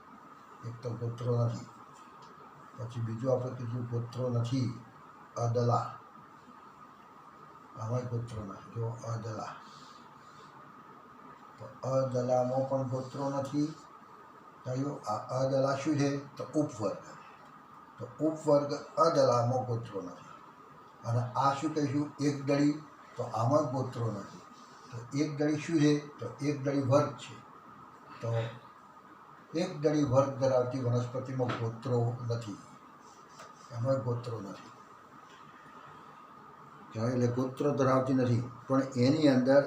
એક તો ગોત્રો નથી. પછી બીજું આપણે કીધું ગોત્રો નથી, અદલા. આમાં ગોત્રો નથી, જો અદલા. તો અદલામાં પણ ગોત્રો નથી. કયું? આ અદલા શું છે? તો ઉપવર્ગ. તો ઉપવર્ગ અદલામાં ગોત્રો નથી. અને આ શું કહીશું? એક દળી. તો આમાં ગોત્રો નથી. તો એક દળી શું છે? તો એક દળી વર્ગ છે. તો એક દળી વર્ગ ધરાવતી વનસ્પતિમાં ગોત્રો નથી, એમાં ગોત્રો નથી. એટલે ગોત્રો ધરાવતી નથી, પણ એની અંદર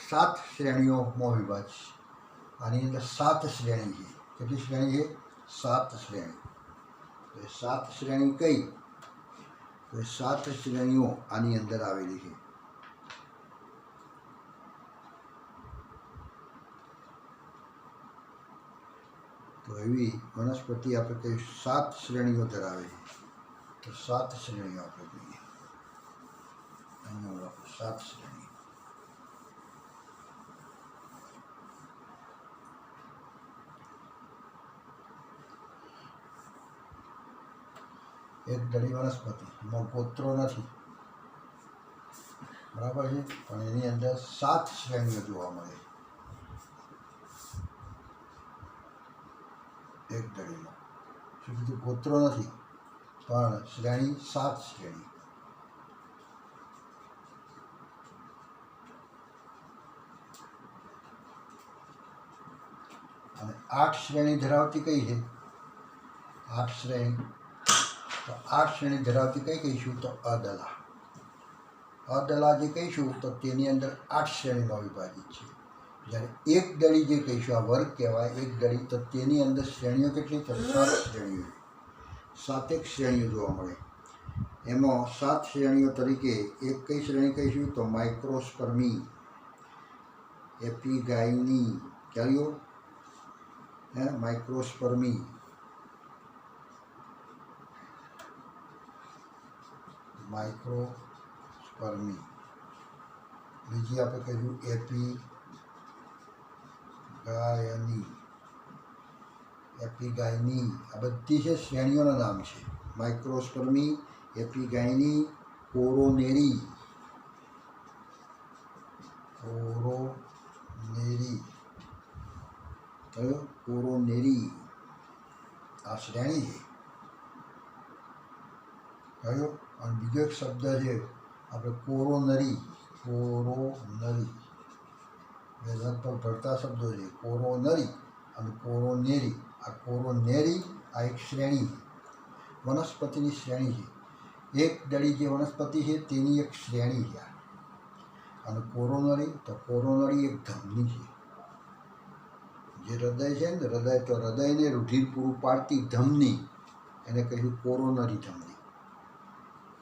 7 શ્રેણીઓમાં વિભાજ. આની અંદર 7 શ્રેણી છે. કેટલી શ્રેણી છે? 7 શ્રેણી. તો 7 શ્રેણી કઈ? તો 7 શ્રેણીઓ આની અંદર આવેલી છે. તો એવી વનસ્પતિ આપણે કઈ 7 શ્રેણીઓ ધરાવે છે. તો 7 શ્રેણીઓ આપણે જોઈએ. અહીંયા 7 શ્રેણી. એક દળી વનસ્પતિ, એમાં ગોત્રો નથી, બરાબર છે, પણ એની અંદર 7 શ્રેણીઓ જોવા મળે. એક દળીમાં શું કીધું? ગોત્રો નથી, પણ શ્રેણી 7 શ્રેણી. અને 8 શ્રેણી ધરાવતી કઈ છે? 8 શ્રેણી. તો 8 શ્રેણી ધરાવતી કઈ કહીશું? તો અદલા. અદલા જે કહીશું તો તેની અંદર 8 શ્રેણીમાં વિભાજિત છે. જ્યારે એક દળી જે કહીશું, આ વર્ગ કહેવાય એક દળી, તો તેની અંદર શ્રેણીઓ કેટલી? તો 7 શ્રેણીઓ. 7 શ્રેણીઓ જોવા મળે. એમાં 7 શ્રેણીઓ તરીકે એક કઈ શ્રેણી કહીશું? તો માઇક્રોસ્પર્મી, એપિગાયની. કયો? હે, માઇક્રોસ્પર્મી. માઇક્રોસ્પર્મી. બીજી આપણે કહીશું એપિગાયની. એપિગાયની. આ બધી છે શ્રેણીઓના નામ છે. માઇક્રોસ્પર્મી, એપિગાયની, કોરોનેરી. કોરોનેરી. કયો? કોરોનેરી. આ શ્રેણી છે કયો. અને બીજો એક શબ્દ છે આપણે કોરોનરી. કોરોનરી એ લગભગ ભળતા શબ્દો છે. કોરોનરી અને કોરોનેરી. આ કોરોનેરી આ એક શ્રેણી છે, વનસ્પતિની શ્રેણી છે. એક દળી જે વનસ્પતિ છે તેની એક શ્રેણી છે. અને કોરોનરી તો કોરોનરી એક ધમની છે. જે હૃદય છે ને હૃદય, તો હૃદયને રુધિર પૂરું પાડતી ધમની એને કહ્યું કોરોનરી ધમની.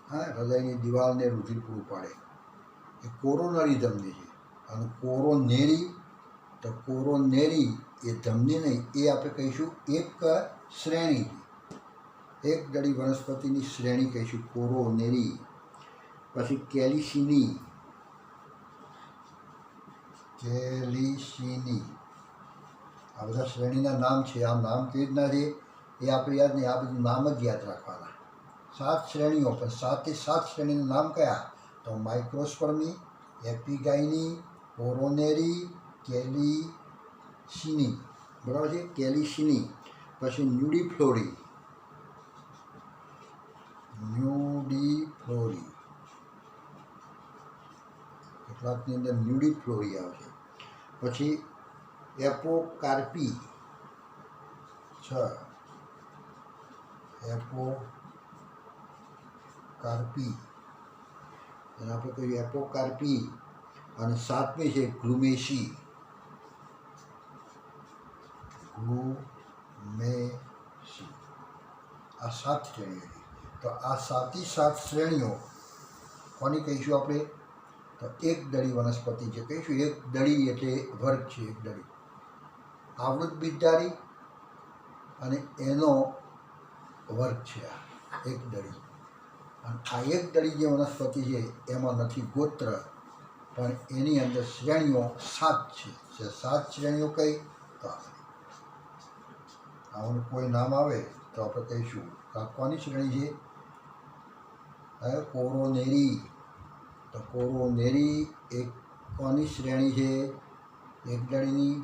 હા, હૃદયની દિવાલને રુધિર પૂરું પાડે એ કોરોનરી ધમની છે. અને કોરોનેરી તો કોરોનેરી એ ધમની નહીં, એ આપણે કહીશું એક શ્રેણી છે. એક દળી વનસ્પતિની શ્રેણી કહીશું કોરોનેરી. પછી કેલિસિની. કેલિસિની આ બધા શ્રેણીના નામ છે. આ નામ કેવી રીતના છે એ આપણે યાદ નહીં, આ બધું નામ જ યાદ રાખવાના. 7 શ્રેણીઓ, પણ 7 એ 7 શ્રેણીના નામ કયા? તો માઇક્રોસ્પર્મી, એપિગાઇની, કોરોનેરી, કેલિસિની. બરાબર છે, કેલિસિની. પછી ન્યુડીફ્લોરી. ન્યુડીફ્લોરી કેટલાકની અંદર ન્યુડીફ્લોરી આવશે. પછી એપોકાર્પી. 6 એપોકાર્પી એને આપણે કહીએ એપોકાર્પી. અને 7મી છે ગ્લુમેસી. ગ્લુમેસી આ 7 શ્રેણીઓ છે. તો આ 7 શ્રેણીઓ કોની કહીશું આપણે? તો એક દળી વનસ્પતિ જે કહીશું. એક દળી એટલે વર્ગ છે. એક દળી આવૃત બીજધારી અને એનો વર્ગ છે આ એક દળી. અને આ એક દળી જે વનસ્પતિ છે એમાં નથી ગોત્ર, પણ એની અંદર શ્રેણીઓ 7 છે. 7 શ્રેણીઓ કઈ? તો આવું કોઈ નામ આવે તો આપણે કહીશું કોની શ્રેણી છે? કોરોનેરી. તો કોરોનેરી એક કોની શ્રેણી છે? એક દળીની,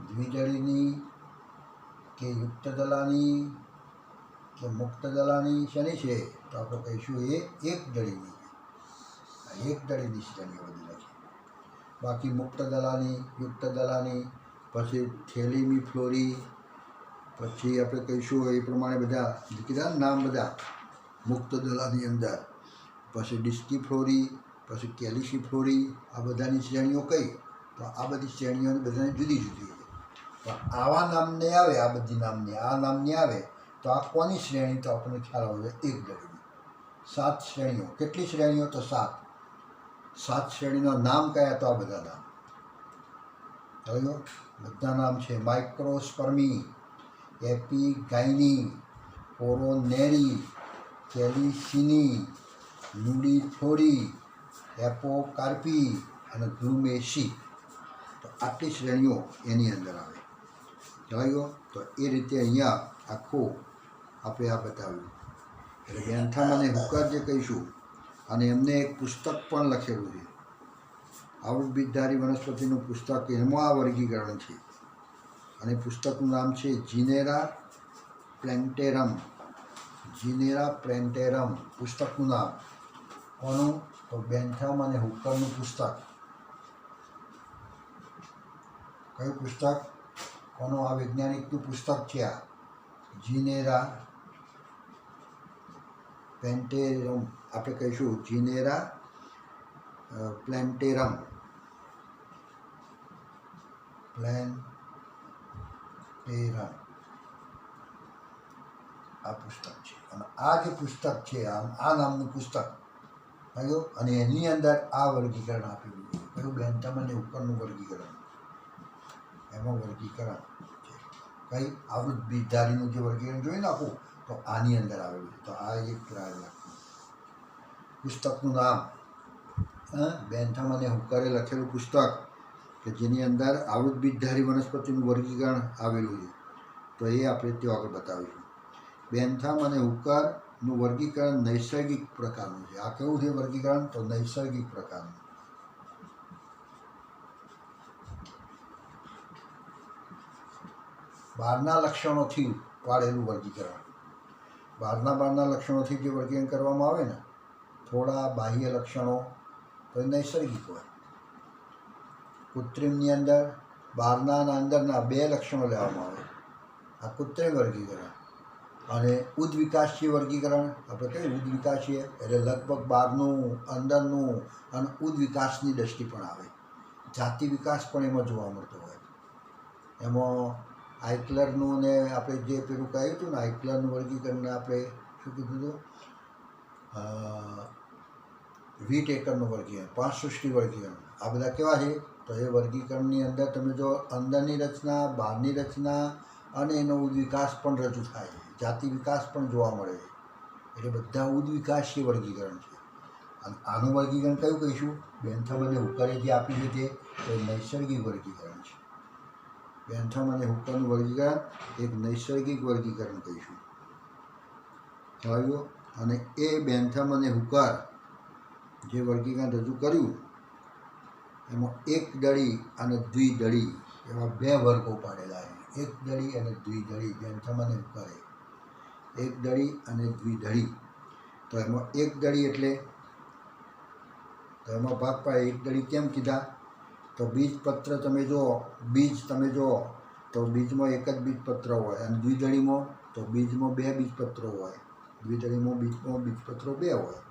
દ્વિદળીની, કે યુક્ત દલાની, કે મુક્ત દલાની શેની છે? તો આપણે કહીશું એ એક દળીની છે. એક દળીની શ્રેણીઓ બધી લખી. બાકી મુક્ત દલાની, યુક્ત દલાની, પછી થેલીમી ફ્લોરી, પછી આપણે કહીશું એ પ્રમાણે બધા કીધા નામ બધા મુક્ત દલાની અંદર. પછી ડિસ્કી ફ્લોરી, પછી કેલિસી ફ્લોરી. આ બધાની શ્રેણીઓ કઈ? તો આ બધી શ્રેણીઓની બધાની જુદી જુદી છે. તો આવા નામને આવે, આ બધી નામની, આ નામની આવે તો આ કોની શ્રેણી? તો આપણને ખ્યાલ આવે એક દળીની. 7 શ્રેણીઓ. કેટલી શ્રેણીઓ? તો 7. 7 શ્રેણીના નામ કયા? તો આ બધા નામ કહ્યું. બધા નામ છે માઇક્રોસ્પર્મી, એપિગાઇની, કોરોનેરી, કેલિસિની, ન્યુડીફ્લોરી, એપોકાર્પી અને ગ્લુમેસી. તો આટલી શ્રેણીઓ એની અંદર આવે. ચાલ્યો. તો એ રીતે અહીંયા આખું આપણે આ બતાવ્યું. એટલે બેન્થામ અને હુકર જે કહીશું, અને એમને એક પુસ્તક પણ લખેલું છે, આવૃત બીજધારી વનસ્પતિનું પુસ્તક. એમાં આ વર્ગીકરણ છે. અને પુસ્તકનું નામ છે જીનેરા પ્લેન્ટેરમ. જીનેરા પ્લેન્ટેરમ પુસ્તકનું નામ. કોનું? તો બેન્થામ અને હુકરનું પુસ્તક. કયું પુસ્તક? કોનું? આ વૈજ્ઞાનિકનું પુસ્તક છે. આ જીનેરા પ્લેન્ટેરમ આપણે કહીશું જીનેરા પ્લેન્ટેરમ. પ્લેન્ટેરમ આ પુસ્તક છે. અને આ જે પુસ્તક છે આ નામનું પુસ્તક કયું? અને એની અંદર આ વર્ગીકરણ આપેલું છે. કયું? બેન્થામ અને હુકરનું વર્ગીકરણ. એમાં વર્ગીકરણ છે કઈ? આવૃત બીજધારીનું જે વર્ગીકરણ જોઈ નાખું તો આની અંદર આવેલું છે. તો આ એક પુસ્તકનું નામ બેન્થામ અને હુકરે લખેલું પુસ્તક કે જેની અંદર આવૃત બીજધારી વનસ્પતિનું વર્ગીકરણ આવેલું છે. તો એ આપણે ત્યાં આગળ બતાવીશું. બેન્થામ અને હુકરનું વર્ગીકરણ નૈસર્ગિક પ્રકારનું છે. આ કેવું છે વર્ગીકરણ? તો નૈસર્ગિક પ્રકારનું. બહારના લક્ષણોથી પાડેલું વર્ગીકરણ. બહારના લક્ષણોથી જે વર્ગીકરણ કરવામાં આવે ને, થોડા બાહ્ય લક્ષણો તો એ નૈસર્ગિક હોય. કૃત્રિમની અંદર બહારના અને અંદરના બે લક્ષણો લેવામાં આવે, આ કૃત્રિમ વર્ગીકરણ. અને ઉદ્વિકાસીય વર્ગીકરણ આપણે કહીએ ઉદ્વિકાસીય એટલે લગભગ બહારનું અંદરનું અને ઉદ્વિકાસની દ્રષ્ટિ પણ આવે, જાતિ વિકાસ પણ એમાં જોવા મળતો હોય. એમાં આઇકલરનું ને આપણે જે પેલું કહ્યું હતું ને આઇકલરનું વર્ગીકરણને આપણે શું કીધું હતું, વીટેકરનું વર્ગીકરણ, પાંચ સૃષ્ટિ વર્ગીકરણ, આ બધા કેવા છે? તો એ વર્ગીકરણની અંદર તમે જો અંદરની રચના, બહારની રચના અને એનો ઉદ્વિકાસ પણ રજૂ થાય છે, જાતિ વિકાસ પણ જોવા મળે છે. એટલે બધા ઉદ્વિકાસીય વર્ગીકરણ છે. અને આનું વર્ગીકરણ કયું કહીશું? બેન્થમ અને હુકરે જે આપ્યું છે તે તો એ નૈસર્ગિક વર્ગીકરણ છે. બેન્થમ અને હુકરનું વર્ગીકરણ એક નૈસર્ગિક વર્ગીકરણ કહીશું. ખ્યાલ. અને એ બેન્થમ અને હુકર જે વર્ગીકરણ રજૂ કર્યું એમાં એક દળી અને દ્વિદળી એવા બે વર્ગો પાડેલા છે. એક દળી અને દ્વિદળી બેન્થમ અને હુકરે એક દળી અને દ્વિદળી. તો એમાં એક દળી એટલે તો એમાં ભાગ પાડે. એક દળી કેમ કીધા? તો બીજપત્ર તમે જુઓ તો બીજમાં એક જ બીજપત્ર હોય, અને દ્વિદળીમાં તો બીજમાં બે બીજપત્રો હોય, દ્વિદળીમાં બીજપત્રો બે હોય.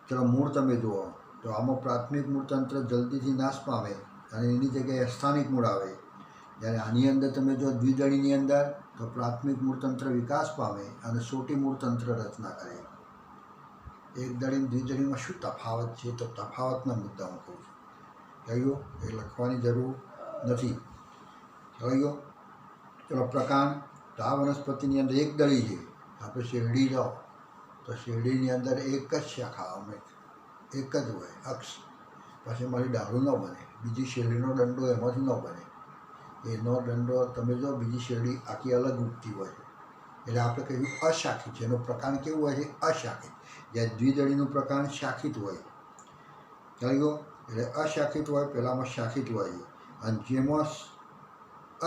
ચલો મૂળ તમે જુઓ તો આમાં પ્રાથમિક મૂળતંત્ર જલ્દીથી નાશ પામે અને એની જગ્યાએ સ્થાનિક મૂળ આવે. જ્યારે આની અંદર તમે જો દ્વિદળીની અંદર તો પ્રાથમિક મૂળતંત્ર વિકાસ પામે અને સોટી મૂળતંત્ર રચના કરે. એક દળી દ્વિદળીમાં શું તફાવત છે? તો તફાવતના મુદ્દા હું કહું છું. કહ્યું એ લખવાની જરૂર નથી. કહ્યું. ચલો પ્રકાંડ. તો આ વનસ્પતિની અંદર એક દળી છે. આપણે શેરડી લો તો શેરડીની અંદર એક જ શાખા અમે એક જ હોય અક્ષ, પછી મારી ડાળું ન બને. બીજી શેરડીનો દંડો એમાંથી ન બને. એનો દંડો તમે જો બીજી શેરડી આખી અલગ ઉગતી હોય છે. એટલે આપણે કહીએ અશાખિત છે. એનું પ્રકાંડ કેવું હોય છે? અશાખિત. જ્યારે દ્વિદળીનું પ્રકાંડ શાખિત હોય. કહ્યું. એટલે અશાખિત હોય, પહેલાંમાં શાખિત હોય છે. અને જેમાં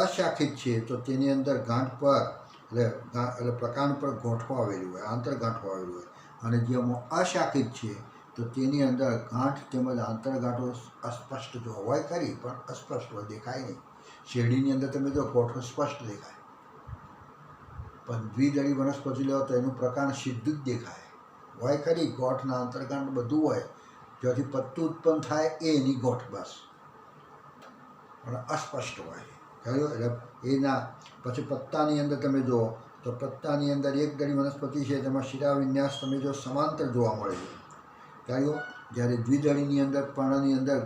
અશાખિત છે તો તેની અંદર ગાંઠ પર એટલે પ્રકાંડ પર ગોઠવો આવેલું હોય, આંતરગાંઠો આવેલું હોય. અને જેમાં અશાખિત છે તો તેની અંદર ગાંઠ તેમજ આંતરગાંઠો અસ્પષ્ટ જોવા હોય ખરી, પણ અસ્પષ્ટ હોય, દેખાય નહીં. શેરડીની અંદર તમે જો ગોઠવો સ્પષ્ટ દેખાય, પણ દ્વિદળી વનસ્પતિ લો તો એનું પ્રકાંડ સીધું જ દેખાય હોય ખરી. ગોઠના આંતરગાંઠ બધું હોય, જ્યાંથી પત્તું ઉત્પન્ન થાય એ એની ગોઠ બસ, પણ અસ્પષ્ટ હોય. કહ્યું. એટલે એના પછી પત્તાની અંદર તમે જુઓ તો પત્તાની અંદર એક દળી વનસ્પતિ છે તેમાં શિરા વિન્યાસ તમે જો સમાંતર જોવા મળે છે. કહ્યું. જ્યારે દ્વિદળીની અંદર પર્ણની અંદર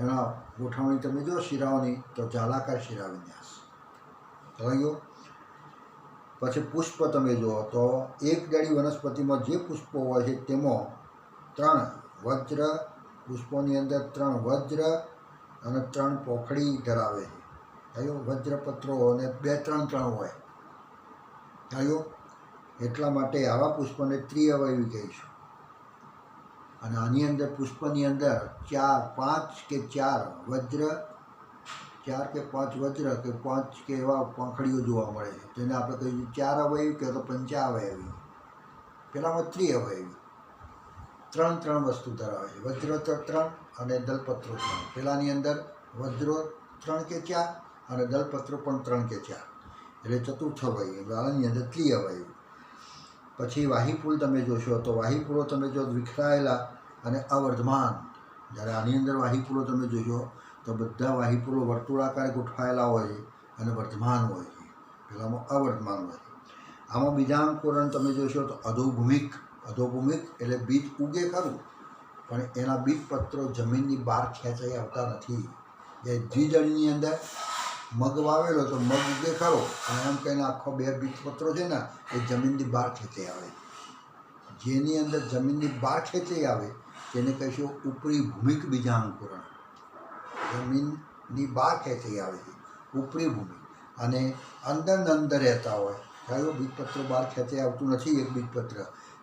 એના ગોઠવણી તમે જો શિરાઓની તો જાલાકાર શિરા વિન્યાસ. કહ્યું. પછી પુષ્પ તમે જુઓ તો એક દળી વનસ્પતિમાં જે પુષ્પો હોય છે તેમાં 3 વજ્ર, પુષ્પોની અંદર 3 વજ્ર અને 3 પોખડી ધરાવે છે. કહ્યું. વજ્રપત્રો અને 2-3 હોય. કહ્યું. એટલા માટે આવા પુષ્પને ત્રિઅવયવી કહીશું. અને આની અંદર પુષ્પની અંદર 4-5 કે 4 વજ્ર, 4 કે 5 વજ્ર કે 5 કે એવા પાંખડીઓ જોવા મળે છે. તેને આપણે કહીશું 4 અવયવી કે તો પંચાવયવી. પેલામાં ત્રિઅવયવી 3 વસ્તુ ધરાવે છે. વજ્રો તો 3 અને દલપત્રો 3. પેલાની અંદર વજ્રો 3 કે 4 અને દલપત્રો પણ 3 કે 4, એટલે ચતુર્થ અવયવી. આની અંદર ત્રિઅવયવી. પછી વાહીફૂલ તમે જોશો તો વાહીફૂલો તમે જો વિખરાયેલા અને અવર્ધમાન. જ્યારે આની અંદર વાહીફૂલો તમે જોશો તો બધા વાહીફૂલો વર્તુળાકાર ગોઠવાયેલા હોય છે અને વર્ધમાન હોય છે. પેલામાં અવર્ધમાન હોય છે. આમાં બીજાંકુરણ તમે જોશો તો અધોભૂમિક. અધોભૂમિક એટલે બીજ ઉગે ખરું, પણ એના બીજપત્રો જમીનની બહાર ખેંચાઈ આવતા નથી. એ દ્વિદળીની અંદર મગ વાવેલો તો મગ ઉગે ખરો, અને એમ કહીને આખો 2 બીજપત્રો છે ને એ જમીનની બહાર ખેંચાઈ આવે. જેની અંદર જમીનની બહાર ખેંચાઈ આવે તેને કહીશું ઉપરી ભૂમિક બીજાંકુરણ. જમીનની બહાર ખેંચાઈ આવે છે ઉપરી ભૂમિ, અને અંદર રહેતા હોય. કયું બીજપત્ર બહાર ખેંચાઈ આવતું નથી એક બીજપત્ર,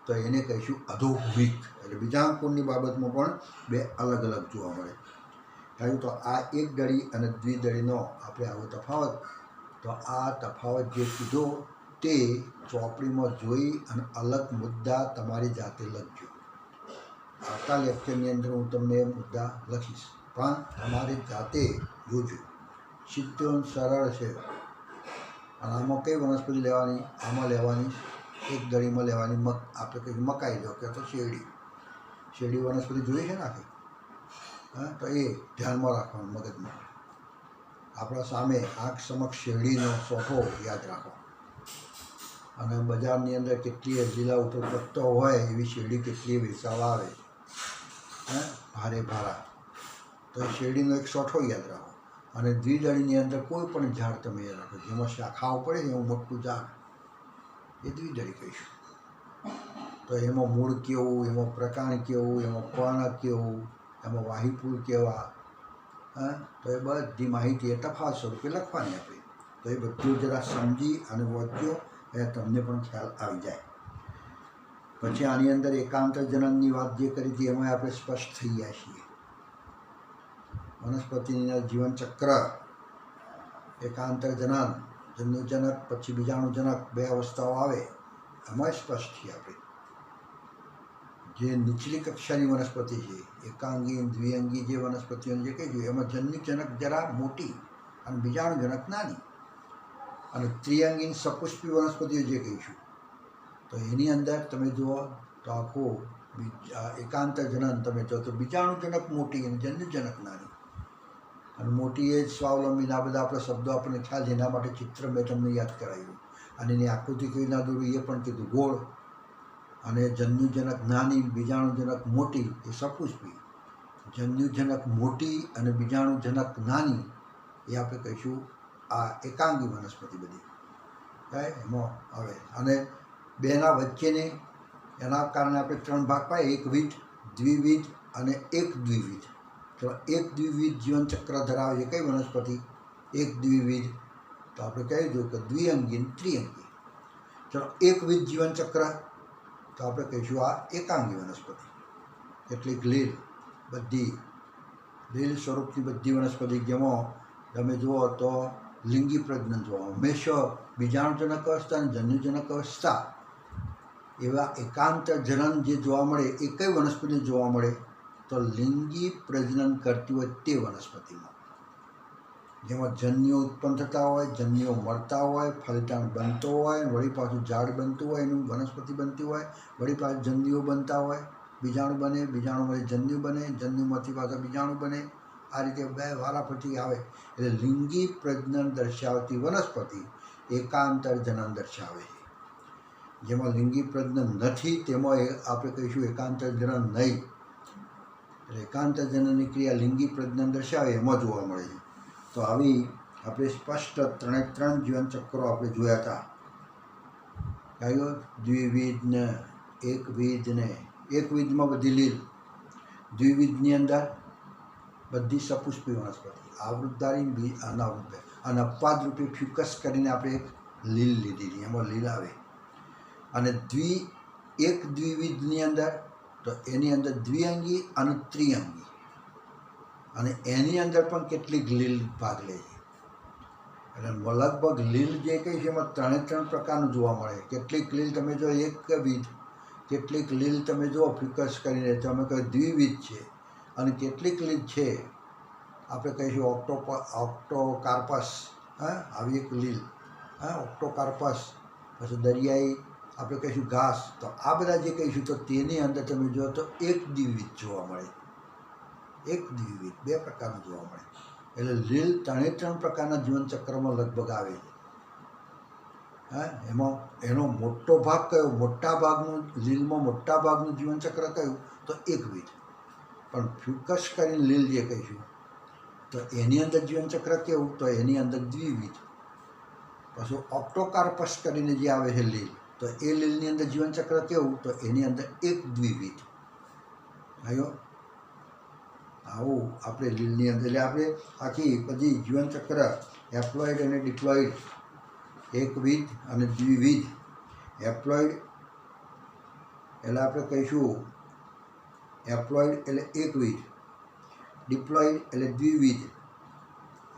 તો એને કહીશું અધોભૂમિક. એટલે બીજાંકુરની બાબતમાં પણ 2 અલગ અલગ જોવા મળે. કહ્યું. તો આ એક દળી અને દ્વિદળીનો આપણે આવો તફાવત, તો આ તફાવત જે કીધો તે ચોપડીમાં જોઈ અને અલગ મુદ્દા તમારી જાતે લખજો. આવતા લેક્ચરની અંદર હું તમને એ મુદ્દા લખીશ, પણ તમારી જાતે જોજો. સીધો સરળ છે. અને આમાં કઈ વનસ્પતિ લેવાની? આમાં લેવાની એક દળીમાં લેવાની આપણે કંઈક મકાઈ લો કે તો શેરડી વનસ્પતિ જોઈ છે ને આખી. હા, તો એ ધ્યાનમાં રાખવાનું મગજમાં. આપણા સામે આંખ સમક્ષ શેરડીનો સોઠો યાદ રાખો. અને બજારની અંદર કેટલીય લીલા ઉપર પત્તો હોય એવી શેરડી કેટલીય વેચાવા આવે, હા, ભારે ભારા. તો એ શેરડીનો એક સોઠો યાદ રાખો. અને દ્વિદળીની અંદર કોઈ પણ ઝાડ તમે યાદ રાખો જેમાં શાખાઓ પડે ને એવું મોટું ઝાડ, એ દ્વિદળી કહીશું. તો એમાં મૂળ કેવું, એમાં પ્રકાંડ કેવું, એમાં પર્ણ કેવું, એમાં વાહીપુર કેવા, હા, તો એ બધી માહિતી એ તફાવત સ્વરૂપે લખવાની આપણે. તો એ બધું જરા સમજી અને વાંચજો એટલે તમને પણ ખ્યાલ આવી જાય. પછી આની અંદર એકાંતર જનનની વાત જે કરી હતી એમાં આપણે સ્પષ્ટ થઈ ગયા છીએ. વનસ્પતિના જીવનચક્ર, એકાંતર જનન, જન્યુજનક પછી બીજાણુજનક, બે અવસ્થાઓ આવે, એમાં સ્પષ્ટ છીએ આપણે. જે નીચલી કક્ષાની વનસ્પતિ છે, એકાંગી દ્વિઅંગી જે વનસ્પતિઓને જે કહીશું એમાં જન્યુજનક જરા મોટી અને બીજાણુજનક નાની. અને ત્રિઅંગી સપુષ્પી વનસ્પતિઓ જે કહીશું તો એની અંદર તમે જુઓ તો આખું એકાંતર જનન તમે જો તો બીજાણુજનક મોટી અને જન્યુજનક નાની. અને મોટી એ સ્વાવલંબી, આ બધા આપણા શબ્દો આપણને ખ્યાલ છે, એના માટે ચિત્ર મેં તમને યાદ કરાવ્યું. અને એની આકૃતિ કેવી ના દોરવી એ પણ કીધું. ગોળ અને જન્યુજનક નાની, બીજાણુજનક મોટી એ સપુષ્પી. જન્યુજનક મોટી અને બીજાણુજનક નાની એ આપણે કહીશું આ એકાંગી વનસ્પતિ બધી, એમાં આવે. અને બેના વચ્ચેની એના કારણે આપણે ત્રણ ભાગ પાડીએ, એકવિધ, દ્વિવિધ અને એક દ્વિવિધ. તો એક દ્વિવિધ જીવનચક્ર ધરાવે છે કઈ વનસ્પતિ? એક દ્વિવિધ. તો આપણે કહી દઉં કે દ્વિઅંગી ત્રિઅંગી. ચલો એકવિધ જીવનચક્ર તો આપણે કહીશું આ એકાંગી વનસ્પતિ. કેટલીક લીલ, બધી લીલ સ્વરૂપની બધી વનસ્પતિ જેમાં તમે જુઓ તો લિંગી પ્રજનન જોવા, હંમેશા બીજાણુજનક અવસ્થા અને જન્યુજનક અવસ્થા એવા એકાંતર જનન જે જોવા મળે એ કઈ વનસ્પતિ જોવા મળે? તો લિંગી પ્રજનન કરતી હોય તે વનસ્પતિમાં, જેમાં જન્યુઓ ઉત્પન્ન થતા હોય, જન્યુઓ મળતા હોય, ફલિતાણ બનતો હોય, વળી પાછું ઝાડ બનતું હોય, એનું વનસ્પતિ બનતી હોય, વળી પાછું જન્યુઓ બનતા હોય, બીજાણુ બને, બીજાણુમાંથી જન્યુ બને, જન્યુમાંથી પાછા બીજાણુ બને. આ રીતે બે વારાફરતી આવે. એટલે લિંગી પ્રજનન દર્શાવતી વનસ્પતિ એકાંતર જનન દર્શાવે છે. જેમાં લિંગી પ્રજનન નથી તેમાં આપણે કહીશું એકાંતર જનન નહીં. એટલે એકાંતર જનનની ક્રિયા લિંગી પ્રજનન દર્શાવે એમાં જોવા મળે છે. તો આવી આપણે સ્પષ્ટ ત્રણ જીવનચક્રો આપણે જોયા હતા. કયો? દ્વિવિધ ને એકવિધ ને. એકવિધમાં બધી લીલ, દ્વિવિધની અંદર બધી સપુષ્પી વનસ્પતિ, આવૃતધારી, અનાવૃત. અને અપવાદ રૂપે ફ્યુકસ કરીને આપણે એક લીલ લીધી હતી, એમાં લીલ આવે. અને એક દ્વિવિધની અંદર તો એની અંદર દ્વિઅંગી અને ત્રિઅંગી, અને એની અંદર પણ કેટલીક લીલ ભાગ લે છે. એટલે લગભગ લીલ જે કહી છે એમાં ત્રણ પ્રકારનું જોવા મળે. કેટલીક લીલ તમે જો એકવિધ, કેટલીક લીલ તમે જો ફ્યુકસ કરીને તમે કહો દ્વિવિધ છે, અને કેટલીક લીલ છે આપણે કહીશું ઓક્ટોકાર્પસ, હા, આવી એક લીલ, હા, ઓક્ટોકાર્પસ. પછી દરિયાઈ આપણે કહીશું ઘાસ. તો આ બધા જે કહીશું તો તેની અંદર તમે જુઓ તો એક દ્વિવિધ જોવા મળે. એક દ્વિવિધ બે પ્રકારનું જોવા મળે. એટલે લીલ ત્રણ પ્રકારના જીવનચક્રમાં લગભગ આવે છે. હા, એમાં એનો મોટો ભાગ કયો? મોટા ભાગનું લીલમાં મોટા ભાગનું જીવનચક્ર કયું? તો એકવિધ. પણ ફ્યુકસ કરીને લીલ જે કહીશું તો એની અંદર જીવનચક્ર કેવું? તો એની અંદર દ્વિવિધ. પછી ઓક્ટોકાર્પસ કરીને જે આવે છે લીલ, તો એ લીલની અંદર જીવનચક્ર કેવું? તો એની અંદર એક દ્વિવિધ. આવ્યો? આવું આપણે લીલની અંદર એટલે આપણે આખી બધી જીવનચક્ર હેપ્લોઇડ અને ડિપ્લોઇડ, એકવિધ અને દ્વિવિધ. હેપ્લોઇડ એટલે આપણે કહીશું હેપ્લોઇડ એટલે એકવિધ, ડિપ્લોઇડ એટલે દ્વિવિધ,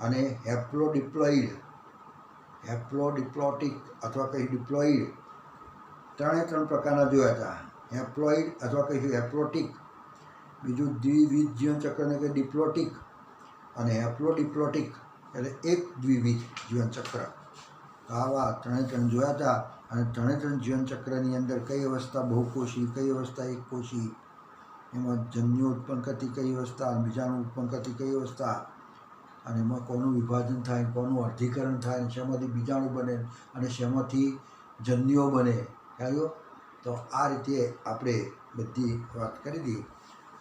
અને હેપ્લોડિપ્લોઇડ હેપ્લોડિપ્લોટિક અથવા કહીશું ડિપ્લોઇડ, ત્રણે ત્રણ પ્રકારના જોયા હતા. હેપ્લોઇડ અથવા કહીશું હેપ્લોટિક, બીજું દ્વિવિધ જીવનચક્રને કહે ડિપ્લોટિક, અને હેપ્લોડિપ્લોટિક એટલે એક દ્વિવિધ જીવનચક્ર. તો આવા ત્રણે ત્રણ જોયા હતા. અને ત્રણે ત્રણ જીવનચક્રની અંદર કઈ અવસ્થા બહુકોષી, કઈ અવસ્થા એકકોષી, એમાં જન્યુ ઉત્પન્ન કરતી કઈ અવસ્થા, બીજાણુ ઉત્પન્ન કરતી કઈ અવસ્થા, અને એમાં કોનું વિભાજન થાય, કોનું અર્ધીકરણ થાય, શેમાંથી બીજાણુ બને અને શેમાંથી જન્યુઓ બને. ખ્યાલ? તો આ રીતે આપણે બધી વાત કરી હતી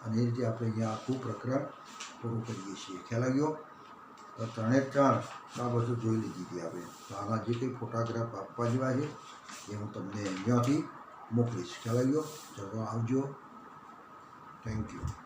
અને એ રીતે આપણે અહીંયા આખું પ્રકરણ પૂરું કરીએ છીએ. ખ્યાલ આવ્યો? તો ત્રણે ત્રણ બાબતો જોઈ લીધી હતી આપણે. તો આના જે કંઈ ફોટોગ્રાફ આપવા જેવા છે એ હું તમને અહીંયાથી મોકલીશ. ખ્યાલ આવ્યો? ચલો આવજો. Thank you.